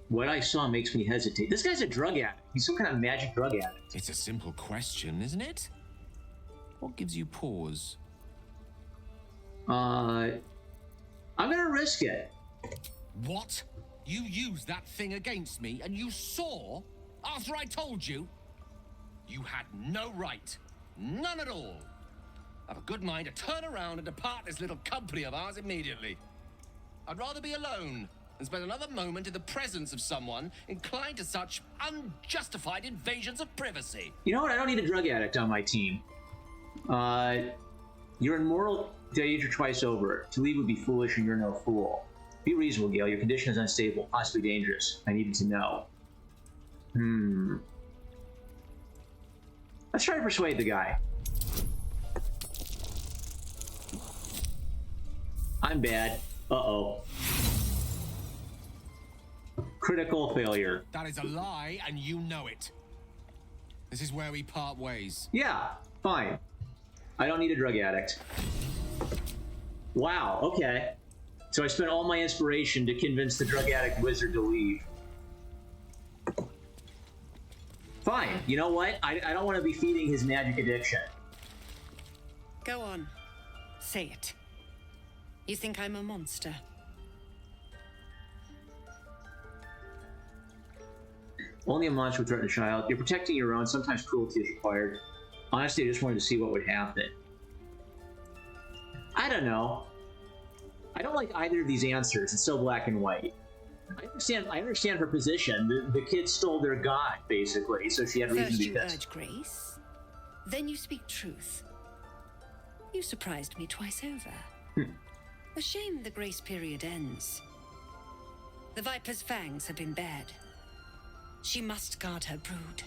What I saw makes me hesitate. This guy's a drug addict. He's some kind of magic drug addict. It's a simple question, isn't it? What gives you pause? I'm gonna risk it. What? You used that thing against me and you saw after I told you? You had no right. None at all. I've a good mind to turn around and depart this little company of ours immediately. I'd rather be alone than spend another moment in the presence of someone inclined to such unjustified invasions of privacy. You know what? I don't need a drug addict on my team. You're in mortal danger twice over. To leave would be foolish and you're no fool. Be reasonable, Gale. Your condition is unstable, possibly dangerous. I needed to know. Let's try to persuade the guy. I'm bad. Uh-oh. Critical failure. That is a lie, and you know it. This is where we part ways. Yeah, fine. I don't need a drug addict. Wow, okay. So I spent all my inspiration to convince the drug addict wizard to leave. Fine, you know what? I don't want to be feeding his magic addiction. Go on. Say it. You think I'm a monster? Only a monster would threaten a child. You're protecting your own. Sometimes cruelty is required. Honestly, I just wanted to see what would happen. I don't know. I don't like either of these answers. It's so black and white. I understand her position. The kids stole their god, basically, so she had reason to be pissed. First you urge grace, then you speak truth. You surprised me twice over. A shame the grace period ends. The Viper's fangs have been bared. She must guard her brood.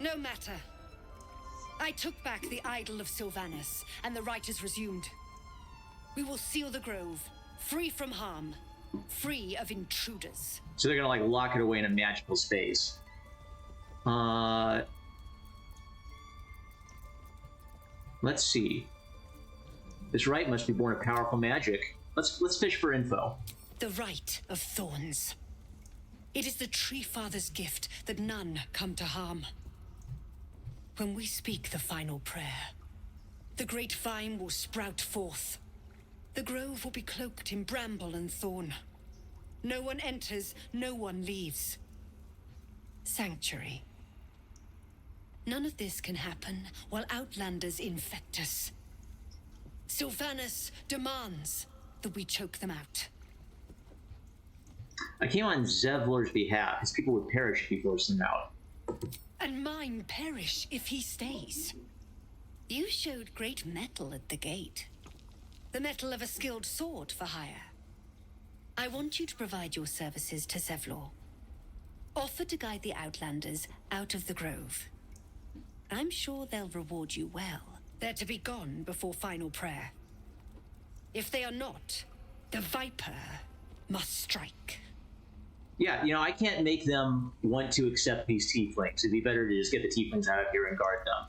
No matter. I took back the idol of Sylvanas, and the rite is resumed. We will seal the grove, free from harm, free of intruders. So they're gonna like lock it away in a magical space. Let's see. This rite must be born of powerful magic. Let's fish for info. The Rite of Thorns. It is the Tree Father's gift that none come to harm. When we speak the final prayer, the great vine will sprout forth. The grove will be cloaked in bramble and thorn. No one enters, no one leaves. Sanctuary. None of this can happen while Outlanders infect us. Sylvanas demands that we choke them out. I came on Zevlor's behalf. His people would perish if he forced them out. And mine perish if he stays. You showed great mettle at the gate. The mettle of a skilled sword for hire. I want you to provide your services to Zevlor. Offer to guide the Outlanders out of the grove. I'm sure they'll reward you well. They're to be gone before final prayer. If they are not, the Viper must strike. Yeah, you know, I can't make them want to accept these tieflings. It'd be better to just get the tieflings out of here and guard them.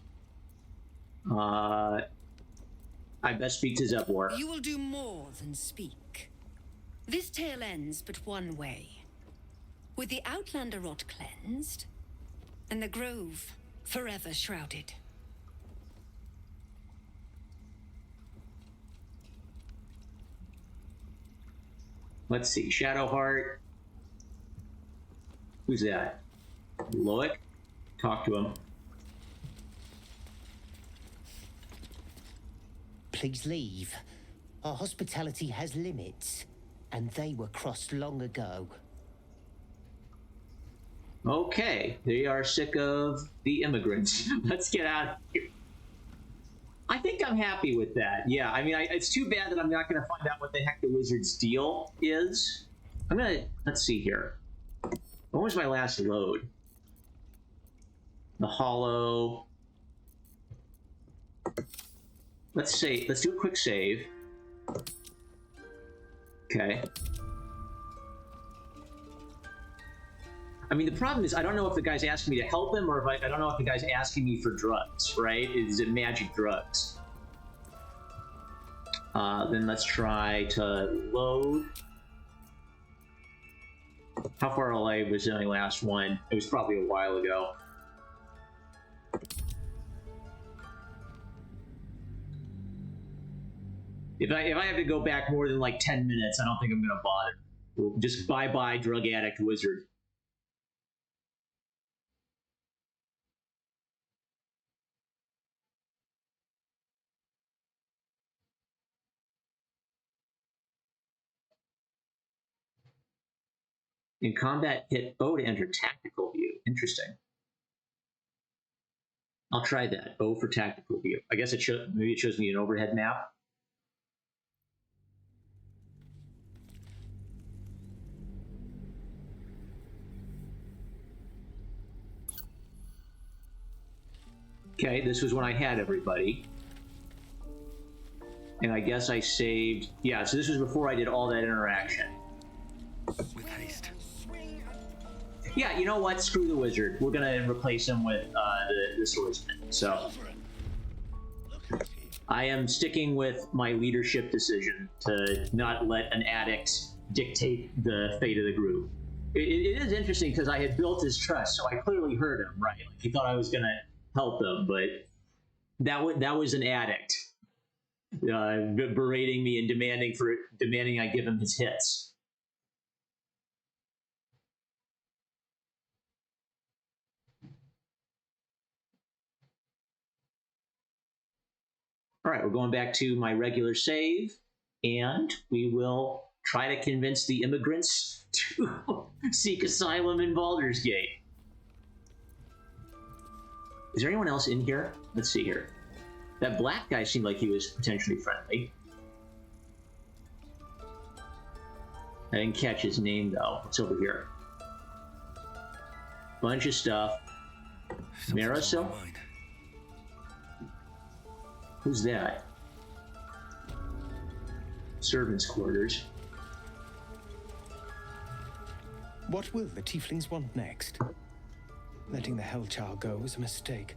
I best speak to Zevlor. You will do more than speak. This tale ends but one way. With the Outlander rot cleansed, and the grove forever shrouded. Let's see, Shadowheart. Who's that? Loic? Talk to him. Please leave. Our hospitality has limits, and they were crossed long ago. Okay, they are sick of the immigrants. Let's get out of here. I think I'm happy with that. Yeah, I mean, it's too bad that I'm not going to find out what the heck the wizard's deal is. Let's see here. When was my last load? The Hollow. Let's do a quick save. Okay. I mean, the problem is I don't know if the guy's asking me to help him or if I don't know if the guy's asking me for drugs, right? Is it magic drugs? Then let's try to load. How far away was the only last one? It was probably a while ago. If I have to go back more than like 10 minutes, I don't think I'm gonna bother. Just bye-bye, drug addict wizard. In combat, hit O to enter tactical view. Interesting. I'll try that. O for tactical view. I guess maybe it shows me an overhead map. Okay, this was when I had everybody. And I guess I saved... Yeah, so this was before I did all that interaction. With haste. Yeah, you know what? Screw the wizard. We're gonna replace him with the swordsman. So I am sticking with my leadership decision to not let an addict dictate the fate of the group. It is interesting because I had built his trust, so I clearly heard him, right? Like he thought I was gonna help him, but that was an addict berating me and demanding I give him his hits. All right, we're going back to my regular save, and we will try to convince the immigrants to seek asylum in Baldur's Gate. Is there anyone else in here? Let's see here. That black guy seemed like he was potentially friendly. I didn't catch his name though. It's over here. Bunch of stuff. Marisol? Who's that? Servants' quarters. What will the tieflings want next? Letting the Hellchild go was a mistake.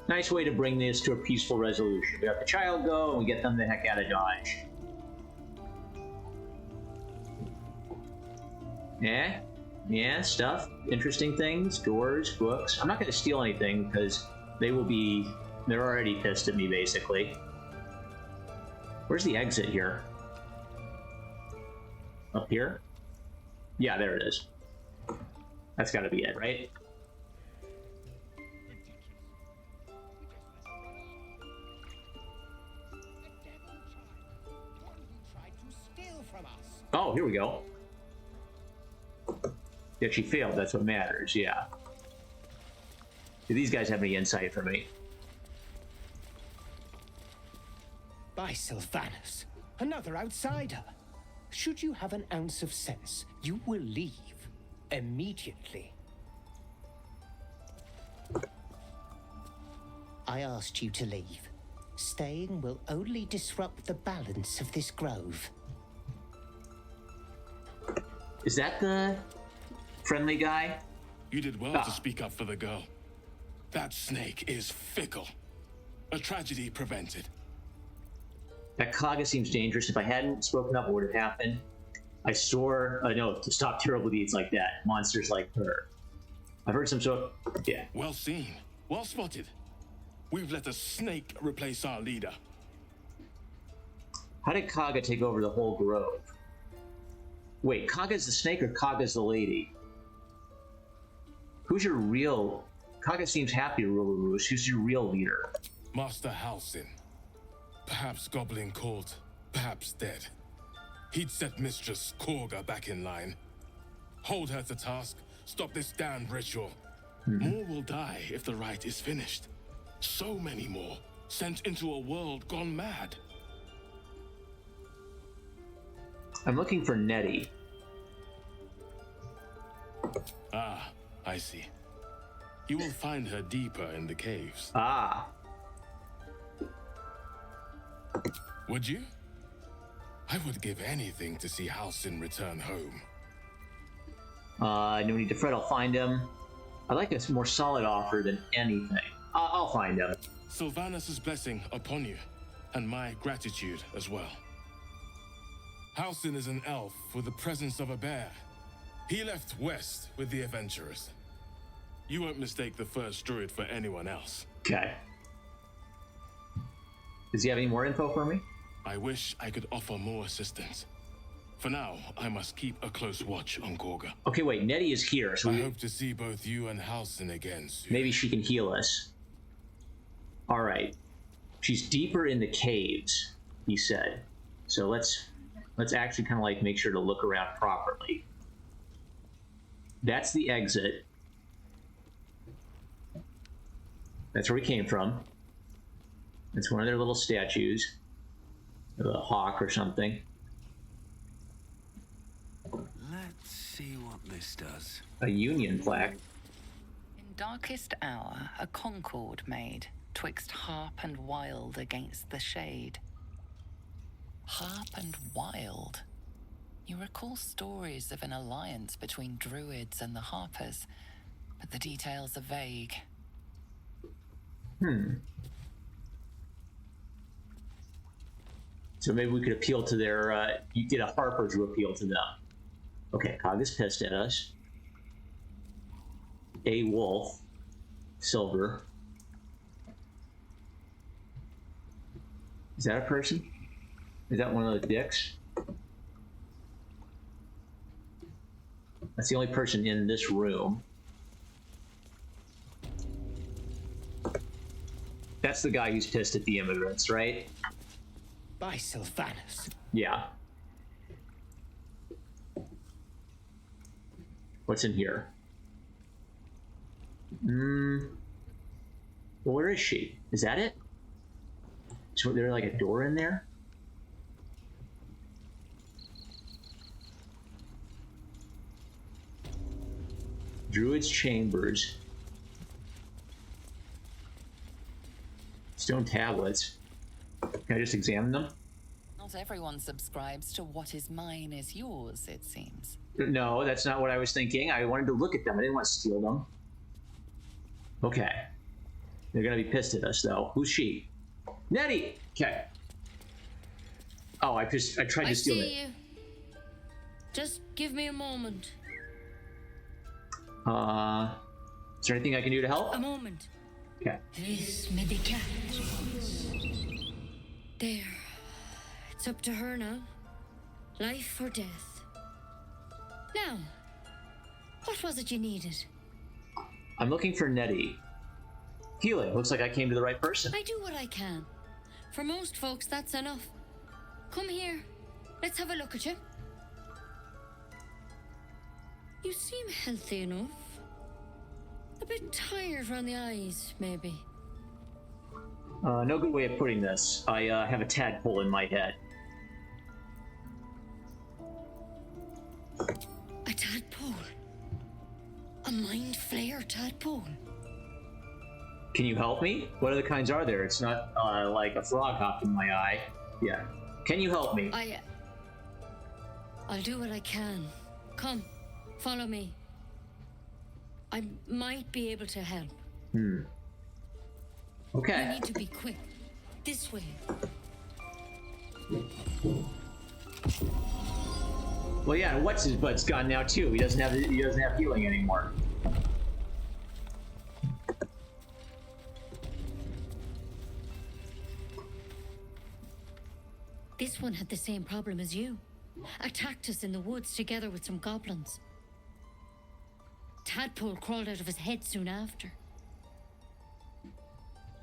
Nice way to bring this to a peaceful resolution. We let the child go and we get them the heck out of Dodge. Yeah, stuff, interesting things, doors, books. I'm not going to steal anything because they're already pissed at me basically. Where's the exit here? Up here? Yeah, there it is. That's got to be it, right? Oh, here we go. Yeah, she failed. That's what matters. Yeah. Do these guys have any insight for me? By Sylvanus, another outsider. Should you have an ounce of sense, you will leave immediately. I asked you to leave. Staying will only disrupt the balance of this grove. Is that the friendly guy? You did well to speak up for the girl. That snake is fickle. A tragedy prevented. That Kaga seems dangerous. If I hadn't spoken up, what would have happened? I swore, no, to stop terrible deeds like that. Monsters like her. I've heard some sort of, yeah. Well seen. Well spotted. We've let a snake replace our leader. How did Kaga take over the whole grove? Wait, Kaga's the snake or Kaga's the lady? Who's your real... Kaga seems happy to rule the roost. Who's your real leader? Master Halsin. Perhaps goblin caught, perhaps dead. He'd set Mistress Korga back in line. Hold her to task, stop this damned ritual. More will die if the rite is finished. So many more, sent into a world gone mad. I'm looking for Nettie. Ah, I see. You will find her deeper in the caves. Ah. Would you? I would give anything to see Halsin return home. No need to fret, I'll find him. I like a more solid offer than anything. I'll find him. Sylvanus' blessing upon you, and my gratitude as well. Halsin is an elf with the presence of a bear. He left west with the adventurers. You won't mistake the first druid for anyone else. Okay. Does he have any more info for me? I wish I could offer more assistance. For now, I must keep a close watch on Korga. Okay, wait, Nettie is here, so I hope to see both you and Halsin again soon. Maybe she can heal us. Alright. She's deeper in the caves, he said. So let's actually kind of like make sure to look around properly. That's the exit. That's where we came from. It's one of their little statues. A hawk or something. Let's see what this does. A union plaque. In darkest hour, a concord made, twixt harp and wild against the shade. Harp and wild. You recall stories of an alliance between druids and the harpers, but the details are vague. So maybe we could appeal to their, you get a harper to appeal to them. Okay, Kaga's pissed at us. A wolf. Silver. Is that a person? Is that one of those dicks? That's the only person in this room. That's the guy who's pissed at the immigrants, right? By Sylvanus. Yeah. What's in here? Well, where is she? Is that it? So there's like a door in there? Druid's chambers. Stone tablets. Can I just examine them? Not everyone subscribes to what is mine is yours, it seems. No, that's not what I was thinking. I wanted to look at them. I didn't want to steal them. Okay. They're gonna be pissed at us, though. Who's she? Nettie! Okay. Oh, I tried to steal it. I see you. Just give me a moment. Is there anything I can do to help? A moment. Okay. Vis medicat. There. It's up to her now. Life or death. Now, what was it you needed? I'm looking for Nettie. Healing. Looks like I came to the right person. I do what I can. For most folks, that's enough. Come here. Let's have a look at you. You seem healthy enough. A bit tired around the eyes, maybe. No good way of putting this. I have a tadpole in my head. A tadpole? A mind flayer tadpole? Can you help me? What other kinds are there? It's not like a frog hopped in my eye. Yeah. Can you help me? I'll do what I can. Come, follow me. I might be able to help. Okay. We need to be quick. This way. Well, yeah, and what's his butt's gone now too. He doesn't have healing anymore. This one had the same problem as you. Attacked us in the woods together with some goblins. Tadpole crawled out of his head soon after.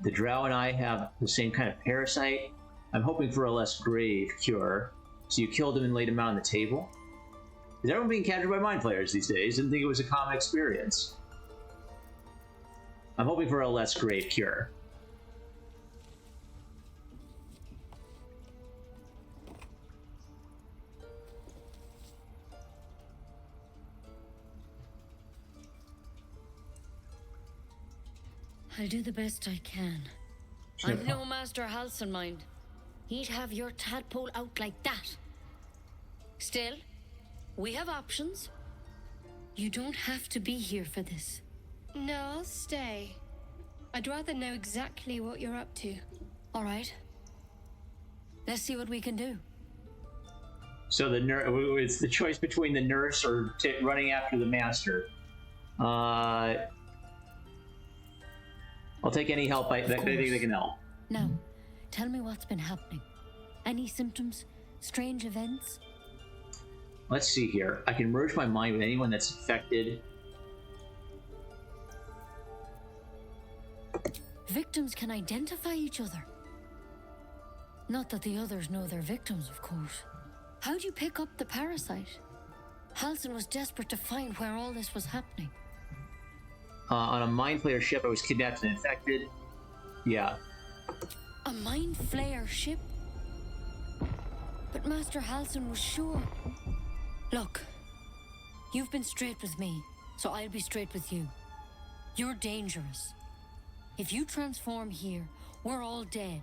The drow and I have the same kind of parasite. I'm hoping for a less grave cure. So you killed him and laid him out on the table? Is everyone being captured by mind flayers these days? Didn't think it was a common experience. I'm hoping for a less grave cure. I'll do the best I can. I'm no Master Halson, mind. He'd have your tadpole out like that. Still, we have options. You don't have to be here for this. No, I'll stay. I'd rather know exactly what you're up to. All right. Let's see what we can do. So it's the choice between the nurse or running after the master. I'll take any help that they can help. Now, tell me what's been happening. Any symptoms? Strange events? Let's see here. I can merge my mind with anyone that's infected. Victims can identify each other. Not that the others know they're victims, of course. How'd you pick up the parasite? Halson was desperate to find where all this was happening. On a mind flayer ship, I was kidnapped and infected. Yeah. A mind flayer ship? But Master Halson was sure. Look, you've been straight with me, so I'll be straight with you. You're dangerous. If you transform here, we're all dead.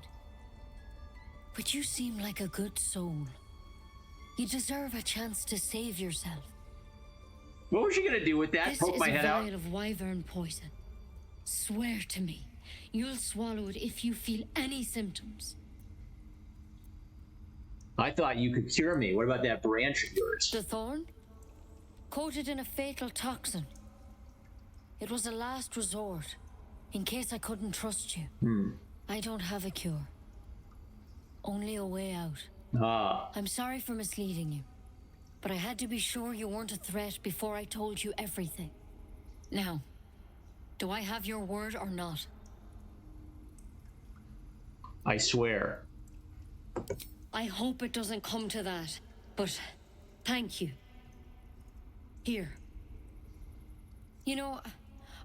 But you seem like a good soul. You deserve a chance to save yourself. What was she gonna do with that? Poke my head out? This is a vial of wyvern poison. Swear to me, you'll swallow it if you feel any symptoms. I thought you could cure me. What about that branch of yours? The thorn? Coated in a fatal toxin. It was a last resort, in case I couldn't trust you. I don't have a cure. Only a way out. I'm sorry for misleading you, but I had to be sure you weren't a threat before I told you everything. Now, do I have your word or not? I swear. I hope it doesn't come to that, but thank you. Here. You know,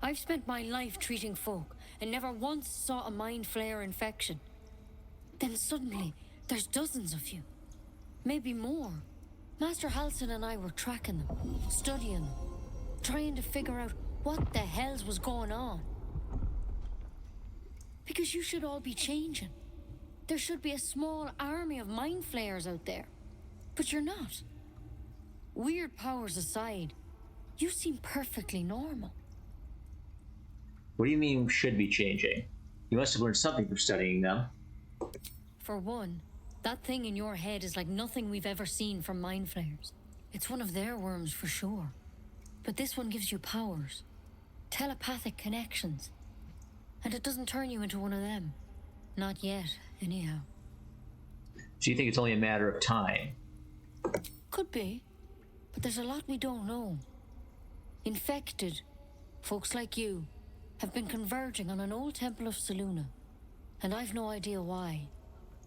I've spent my life treating folk and never once saw a mind flayer infection. Then suddenly, there's dozens of you. Maybe more. Master Halsin and I were tracking them, studying them, trying to figure out what the hells was going on. Because you should all be changing. There should be a small army of mind flayers out there. But you're not. Weird powers aside, you seem perfectly normal. What do you mean should be changing? You must have learned something from studying them. For one, that thing in your head is like nothing we've ever seen from mind flayers. It's one of their worms for sure. But this one gives you powers. Telepathic connections. And it doesn't turn you into one of them. Not yet, anyhow. So you think it's only a matter of time? Could be. But there's a lot we don't know. Infected, folks like you, have been converging on an old temple of Selûne. And I've no idea why.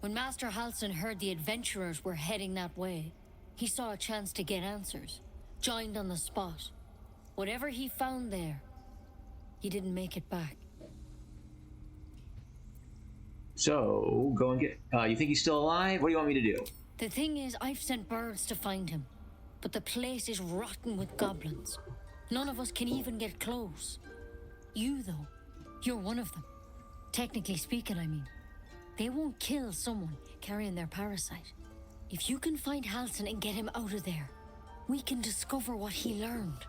When Master Halsin heard the adventurers were heading that way, he saw a chance to get answers. Joined on the spot. Whatever he found there, he didn't make it back. So, go and get... you think he's still alive? What do you want me to do? The thing is, I've sent birds to find him. But the place is rotten with goblins. None of us can even get close. You, though, you're one of them. Technically speaking, I mean. They won't kill someone carrying their parasite. If you can find Halsin and get him out of there, we can discover what he learned.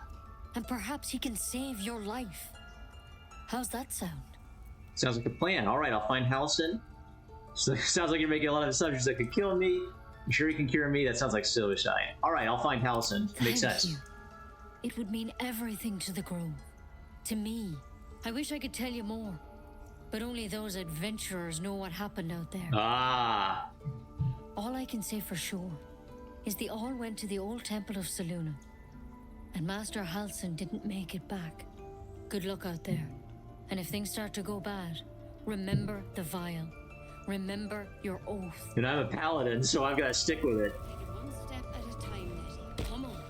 And perhaps he can save your life. How's that sound? Sounds like a plan. All right, I'll find Halsin. So, sounds like you're making a lot of assumptions that could kill me. You sure you can cure me? That sounds like suicide. All right, I'll find Halsin. Makes sense. You. It would mean everything to the Grove. To me. I wish I could tell you more. But only those adventurers know what happened out there. Ah. All I can say for sure is they all went to the old temple of Selûne. And Master Halsin didn't make it back. Good luck out there. And if things start to go bad, remember the vial. Remember your oath. And I'm a paladin, so I've got to stick with it. Take it one step at a time, Nettie. Come on.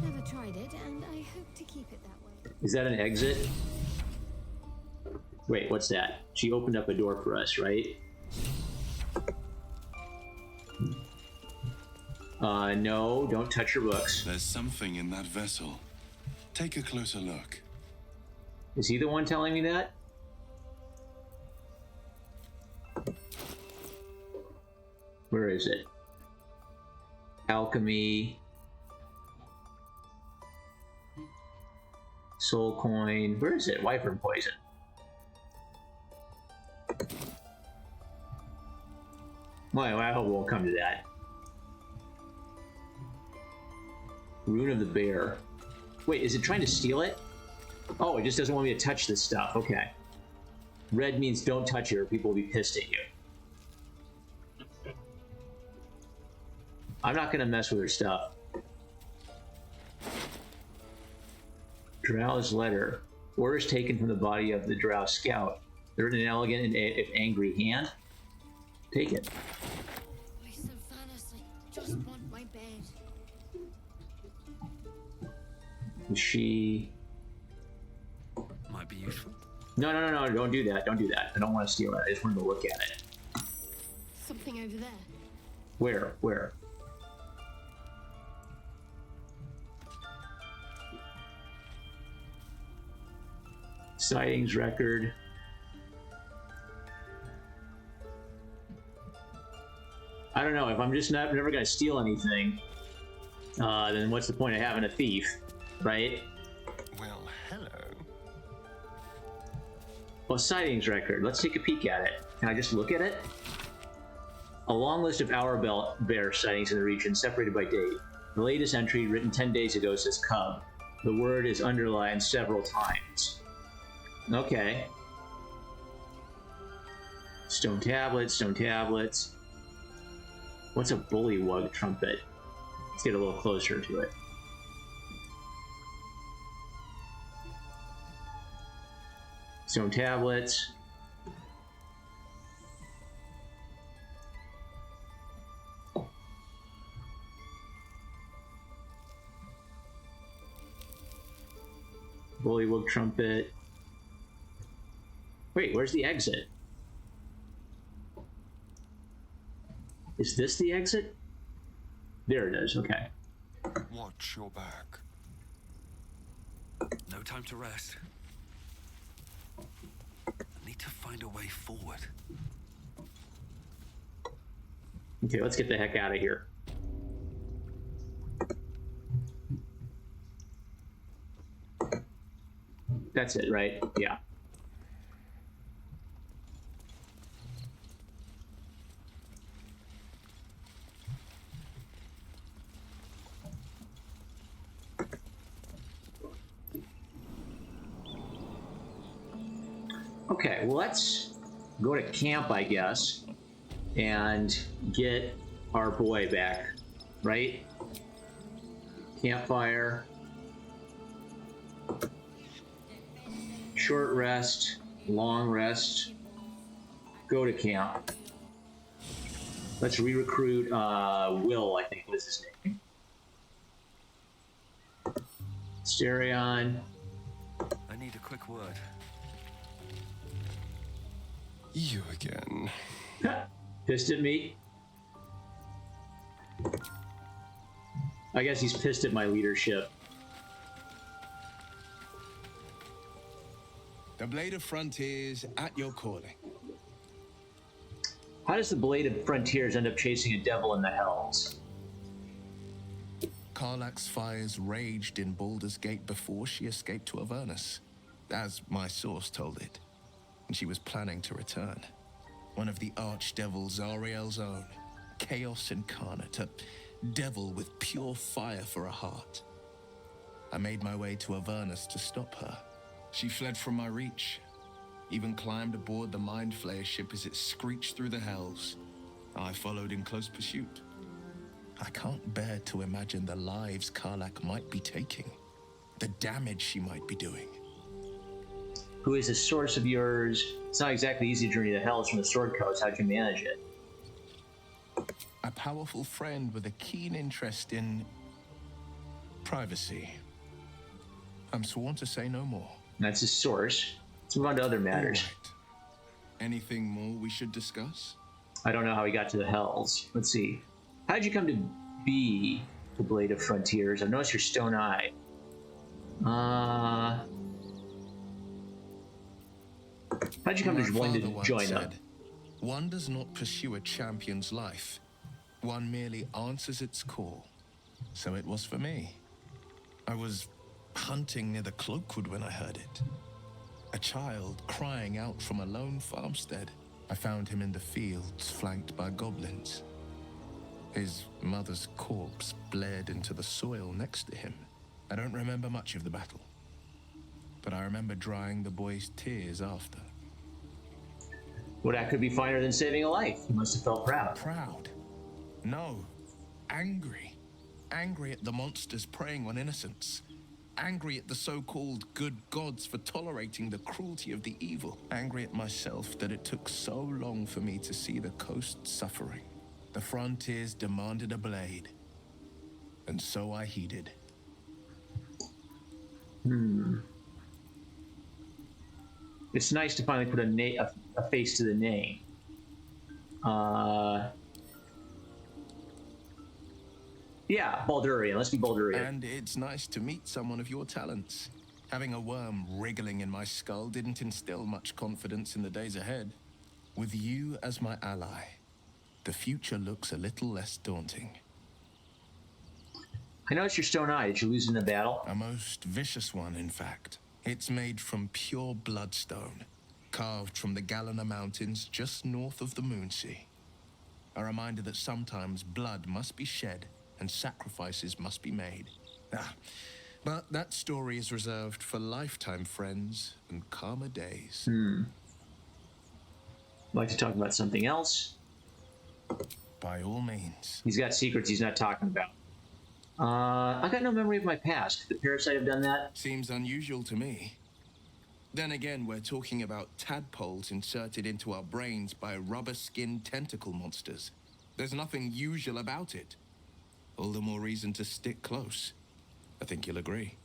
Never tried it, and I hope to keep it that way. Is that an exit? Wait, what's that? She opened up a door for us, right? No, don't touch your books. There's something in that vessel. Take a closer look. Is he the one telling me that? Where is it? Alchemy. Soul coin. Where is it? Wyvern poison. Well, I hope we'll come to that. Rune of the Bear. Wait, is it trying to steal it? Oh, it just doesn't want me to touch this stuff. Okay. Red means don't touch it or people will be pissed at you. I'm not going to mess with her stuff. Drow's letter. Orders taken from the body of the Drow scout. They're in an elegant and if angry hand. Take it. My Sylvanas, I just want my bed. Is she... Might be useful. No, don't do that. Don't do that. I don't want to steal it. I just want to look at it. Something over there. Where? Where? Sightings record. I don't know. If I'm just never going to steal anything, then what's the point of having a thief, right? Well, hello. Well, sightings record. Let's take a peek at it. Can I just look at it? A long list of hour bear sightings in the region, separated by date. The latest entry, written 10 days ago, says cub. The word is underlined several times. Okay. Stone tablets, stone tablets. What's a bullywug trumpet? Let's get a little closer to it. Stone tablets. Bullywug trumpet. Wait, where's the exit? Is this the exit? There it is, okay. Watch your back. No time to rest. I need to find a way forward. Okay, let's get the heck out of here. That's it, right? Yeah. Okay, well, let's go to camp, I guess, and get our boy back, right? Campfire. Short rest, long rest. Go to camp. Let's re-recruit Will, I think was his name. Stereon. I need a quick word. You again. Pissed at me? I guess he's pissed at my leadership. The Blade of Frontiers at your calling. How does the Blade of Frontiers end up chasing a devil in the hells? Karlach's fires raged in Baldur's Gate before she escaped to Avernus, as my source told it. And she was planning to return. One of the archdevils Ariel's own, chaos incarnate, a devil with pure fire for a heart. I made my way to Avernus to stop her. She fled from my reach, even climbed aboard the Mind Flayer ship as it screeched through the hells. I followed in close pursuit. I can't bear to imagine the lives Karlach might be taking, the damage she might be doing. Who is a source of yours? It's not exactly easy to journey to hells from the Sword Coast. How'd you manage it? A powerful friend with a keen interest in privacy. I'm sworn to say no more. That's his source. Let's move on to other matters. Right. Anything more we should discuss? I don't know how he got to the hells. Let's see. How'd you come to be the Blade of Frontiers? I've noticed your stone eye. How'd you come to join them? One does not pursue a champion's life. One merely answers its call. So it was for me. I was hunting near the Cloakwood when I heard it. A child crying out from a lone farmstead. I found him in the fields, flanked by goblins. His mother's corpse bled into the soil next to him. I don't remember much of the battle, but I remember drying the boy's tears after. Well, that could be finer than saving a life. You must have felt proud. Proud? No. Angry. Angry at the monsters preying on innocents. Angry at the so-called good gods for tolerating the cruelty of the evil. Angry at myself that it took so long for me to see the coast suffering. The frontiers demanded a blade. And so I heeded. It's nice to finally put a face to the name. Yeah, Baldurian. Let's be Baldurian. And it's nice to meet someone of your talents. Having a worm wriggling in my skull didn't instill much confidence in the days ahead. With you as my ally, the future looks a little less daunting. I noticed your stone eye. Did you lose it in the battle? A most vicious one, in fact. It's made from pure bloodstone, carved from the Galena Mountains just north of the Moonsea. A reminder that sometimes blood must be shed and sacrifices must be made. But that story is reserved for lifetime friends and calmer days. I'd like to talk about something else. By all means. He's got secrets he's not talking about. I got no memory of my past. Could the parasite have done that? Seems unusual to me. Then again, we're talking about tadpoles inserted into our brains by rubber-skinned tentacle monsters. There's nothing usual about it. All the more reason to stick close. I think you'll agree.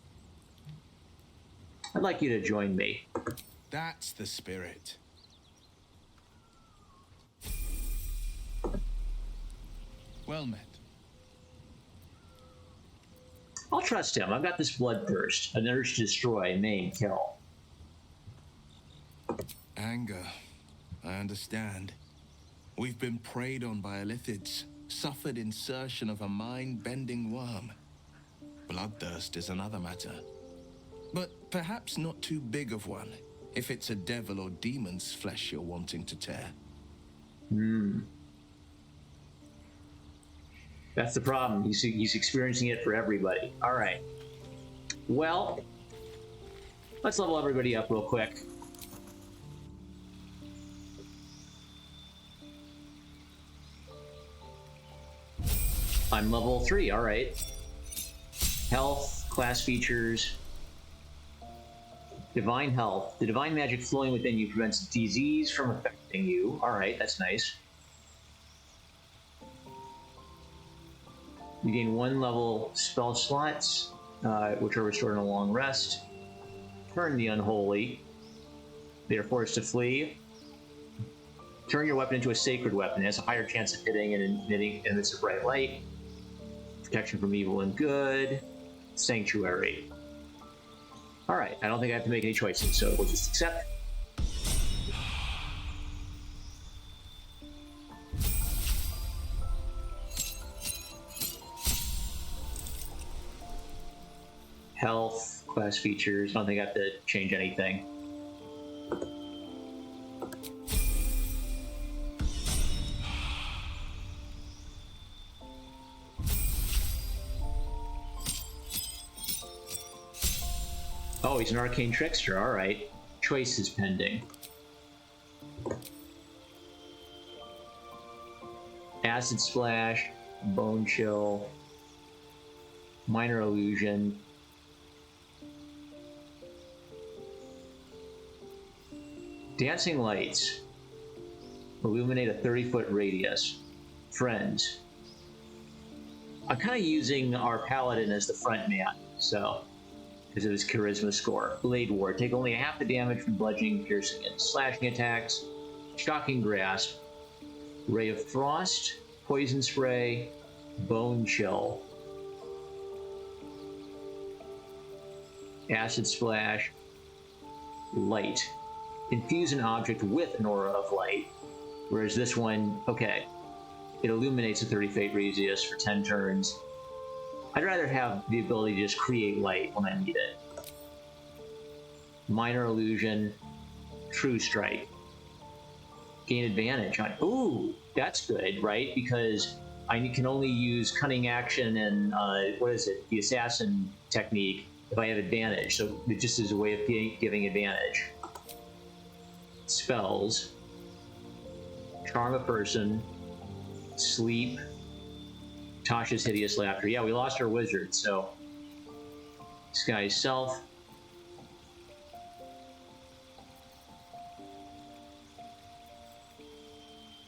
I'd like you to join me. That's the spirit. Well met. I'll trust him. I've got this bloodthirst, an urge to destroy, maim, kill. Anger. I understand. We've been preyed on by Illithids, suffered insertion of a mind-bending worm. Bloodthirst is another matter. But perhaps not too big of one, if it's a devil or demon's flesh you're wanting to tear. That's the problem. He's experiencing it for everybody. All right. Well, let's level everybody up real quick. I'm level 3. All right. Health, class features, divine health. The divine magic flowing within you prevents disease from affecting you. All right, that's nice. You gain 1 level spell slots, which are restored in a long rest. Turn the unholy. They are forced to flee. Turn your weapon into a sacred weapon. It has a higher chance of hitting and emitting emits a bright light. Protection from evil and good. Sanctuary. All right, I don't think I have to make any choices, so we'll just accept. Health, class features. I don't think I have to change anything. Oh, he's an arcane trickster. All right. Choice is pending. Acid splash, bone chill, minor illusion. Dancing lights. Illuminate a 30-foot radius. Friends. I'm kind of using our paladin as the front man, so because of his charisma score. Blade Ward. Take only half the damage from bludgeoning, piercing, and slashing attacks. Shocking Grasp. Ray of Frost. Poison Spray. Bone Chill. Acid Splash. Light. Infuse an object with an aura of light. Whereas this one, okay, it illuminates a 30-foot radius for 10 turns. I'd rather have the ability to just create light when I need it. Minor illusion, true strike. Gain advantage on. Ooh, that's good, right? Because I can only use cunning action and what is it? The assassin technique if I have advantage. So it just is a way of giving advantage. Spells. Charm a person. Sleep. Tasha's Hideous Laughter. Yeah, we lost our wizard, so disguise self.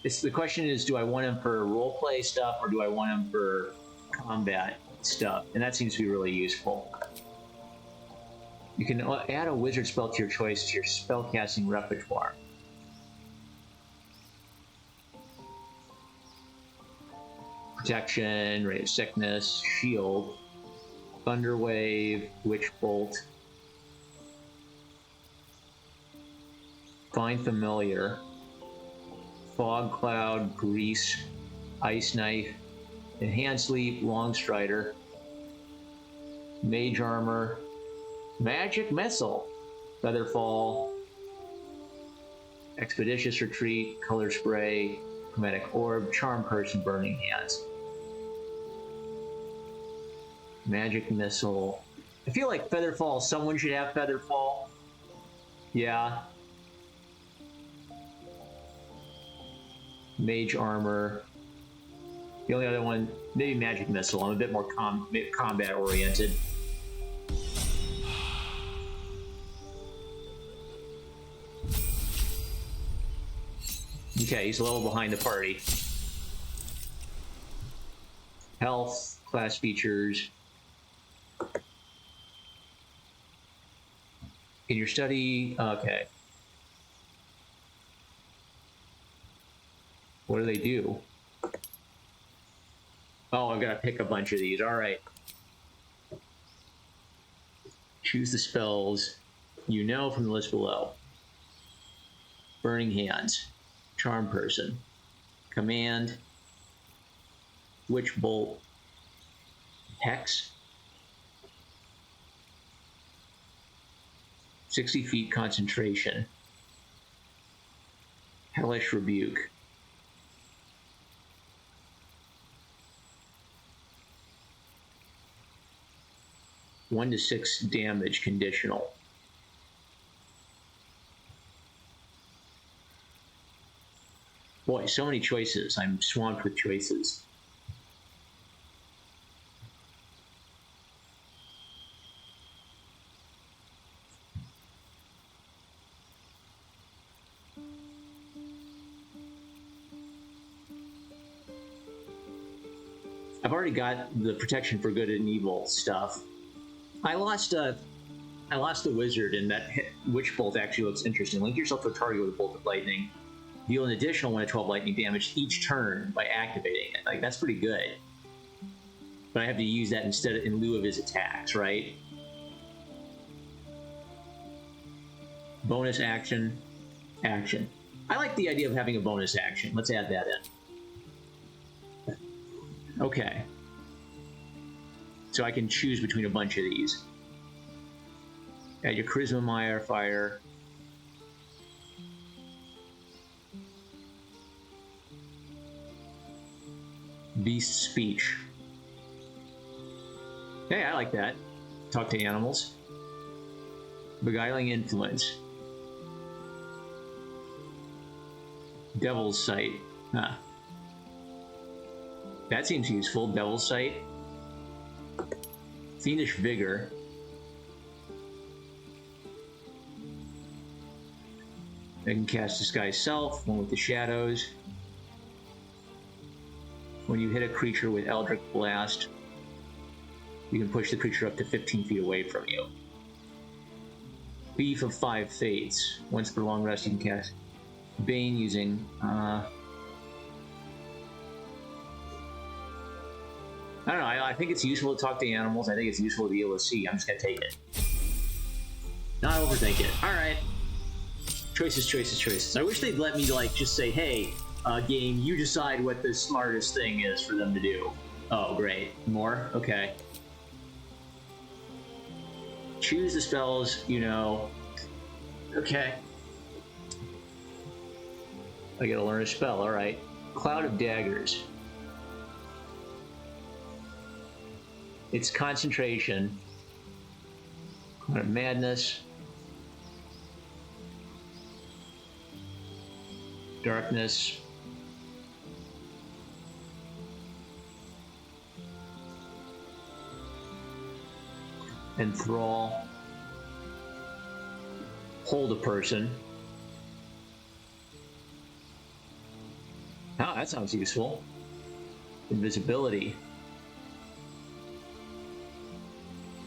The question is, do I want him for roleplay stuff or do I want him for combat stuff? And that seems to be really useful. You can add a wizard spell to your choice to your spellcasting repertoire. Protection, Ray of Sickness, Shield, Thunder Wave, Witch Bolt, Find Familiar, Fog Cloud, Grease, Ice Knife, Enhanced Leap, Long Strider, Mage Armor, Magic Missile, Featherfall, Expeditious Retreat, Color Spray, Chromatic Orb, Charm Person, Burning Hands. Magic Missile. I feel like Featherfall, someone should have Featherfall. Yeah. Mage Armor. The only other one, maybe Magic Missile. I'm a bit more combat oriented. Okay, he's a level behind the party. Health, class features. In your study, okay. What do they do? Oh, I've got to pick a bunch of these. All right. Choose the spells you know from the list below. Burning Hands, Charm Person, Command, Witch Bolt, Hex, 60 feet concentration, Hellish Rebuke. One to 6 damage conditional. Boy, so many choices. I'm swamped with choices. I've already got the protection for good and evil stuff. I lost the wizard, and that witch bolt actually looks interesting. Link yourself to a target with a bolt of lightning. Deal an additional 1d12 lightning damage each turn by activating it. Like, that's pretty good. But I have to use that in lieu of his attacks, right? Bonus action, action. I like the idea of having a bonus action. Let's add that in. Okay. So I can choose between a bunch of these. Add your Charisma modifier. Beast Speech. Hey, I like that. Talk to animals. Beguiling Influence. Devil's Sight. Huh. That seems useful. Devil's Sight. Fiendish Vigor. I can cast Disguise Self, one with the shadows. When you hit a creature with Eldritch Blast, you can push the creature up to 15 feet away from you. Thief of 5 Fates. Once per long rest, you can cast Bane using... I don't know, I think it's useful to talk to animals. I think it's useful to be able to see. I'm just going to take it. Not overthink it. Alright. Choices, choices, choices. I wish they'd let me, like, just say, hey, game, you decide what the smartest thing is for them to do. Oh, great. More? Okay. Choose the spells, you know. Okay. I gotta learn a spell, alright. Cloud of Daggers. It's concentration. Cloud of Madness. Darkness. Enthrall. Hold a person. Oh, that sounds useful. Invisibility.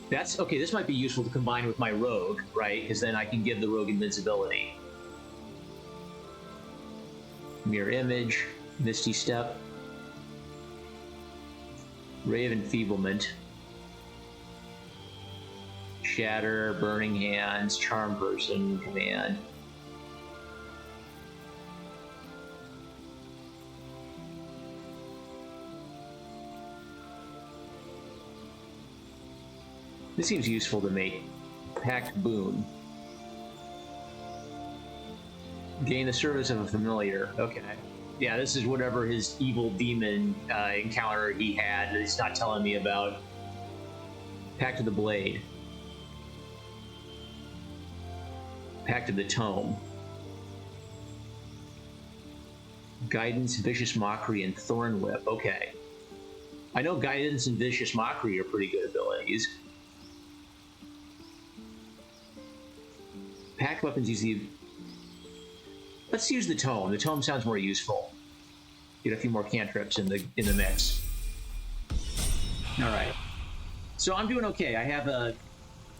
That's okay. This might be useful to combine with my rogue, right? Because then I can give the rogue invincibility. Mirror Image, Misty Step, Ray of Enfeeblement, Shatter, Burning Hands, Charm Person, Command. This seems useful to me. Pact Boon. Gain the service of a familiar. Okay. Yeah, this is whatever his evil demon encounter he had that he's not telling me about. Pact of the Blade. Pact of the Tome. Guidance, Vicious Mockery, and Thorn Whip. Okay. I know Guidance and Vicious Mockery are pretty good abilities. Pact weapons usually... Let's use the Tome. The Tome sounds more useful. Get a few more cantrips in the mix. Alright. So I'm doing okay. I have a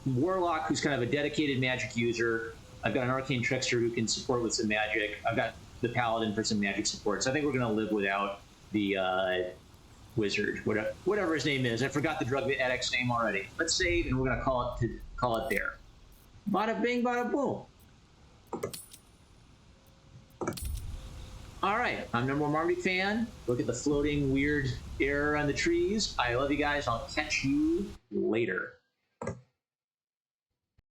Warlock who's kind of a dedicated magic user. I've got an Arcane Trickster who can support with some magic. I've got the Paladin for some magic support. So I think we're going to live without the wizard, whatever his name is. I forgot the drug addict's name already. Let's save, and we're gonna call it there. Bada bing, bada boom. All right, I'm number one Marty fan. Look at the floating weird air on the trees. I love you guys. I'll catch you later.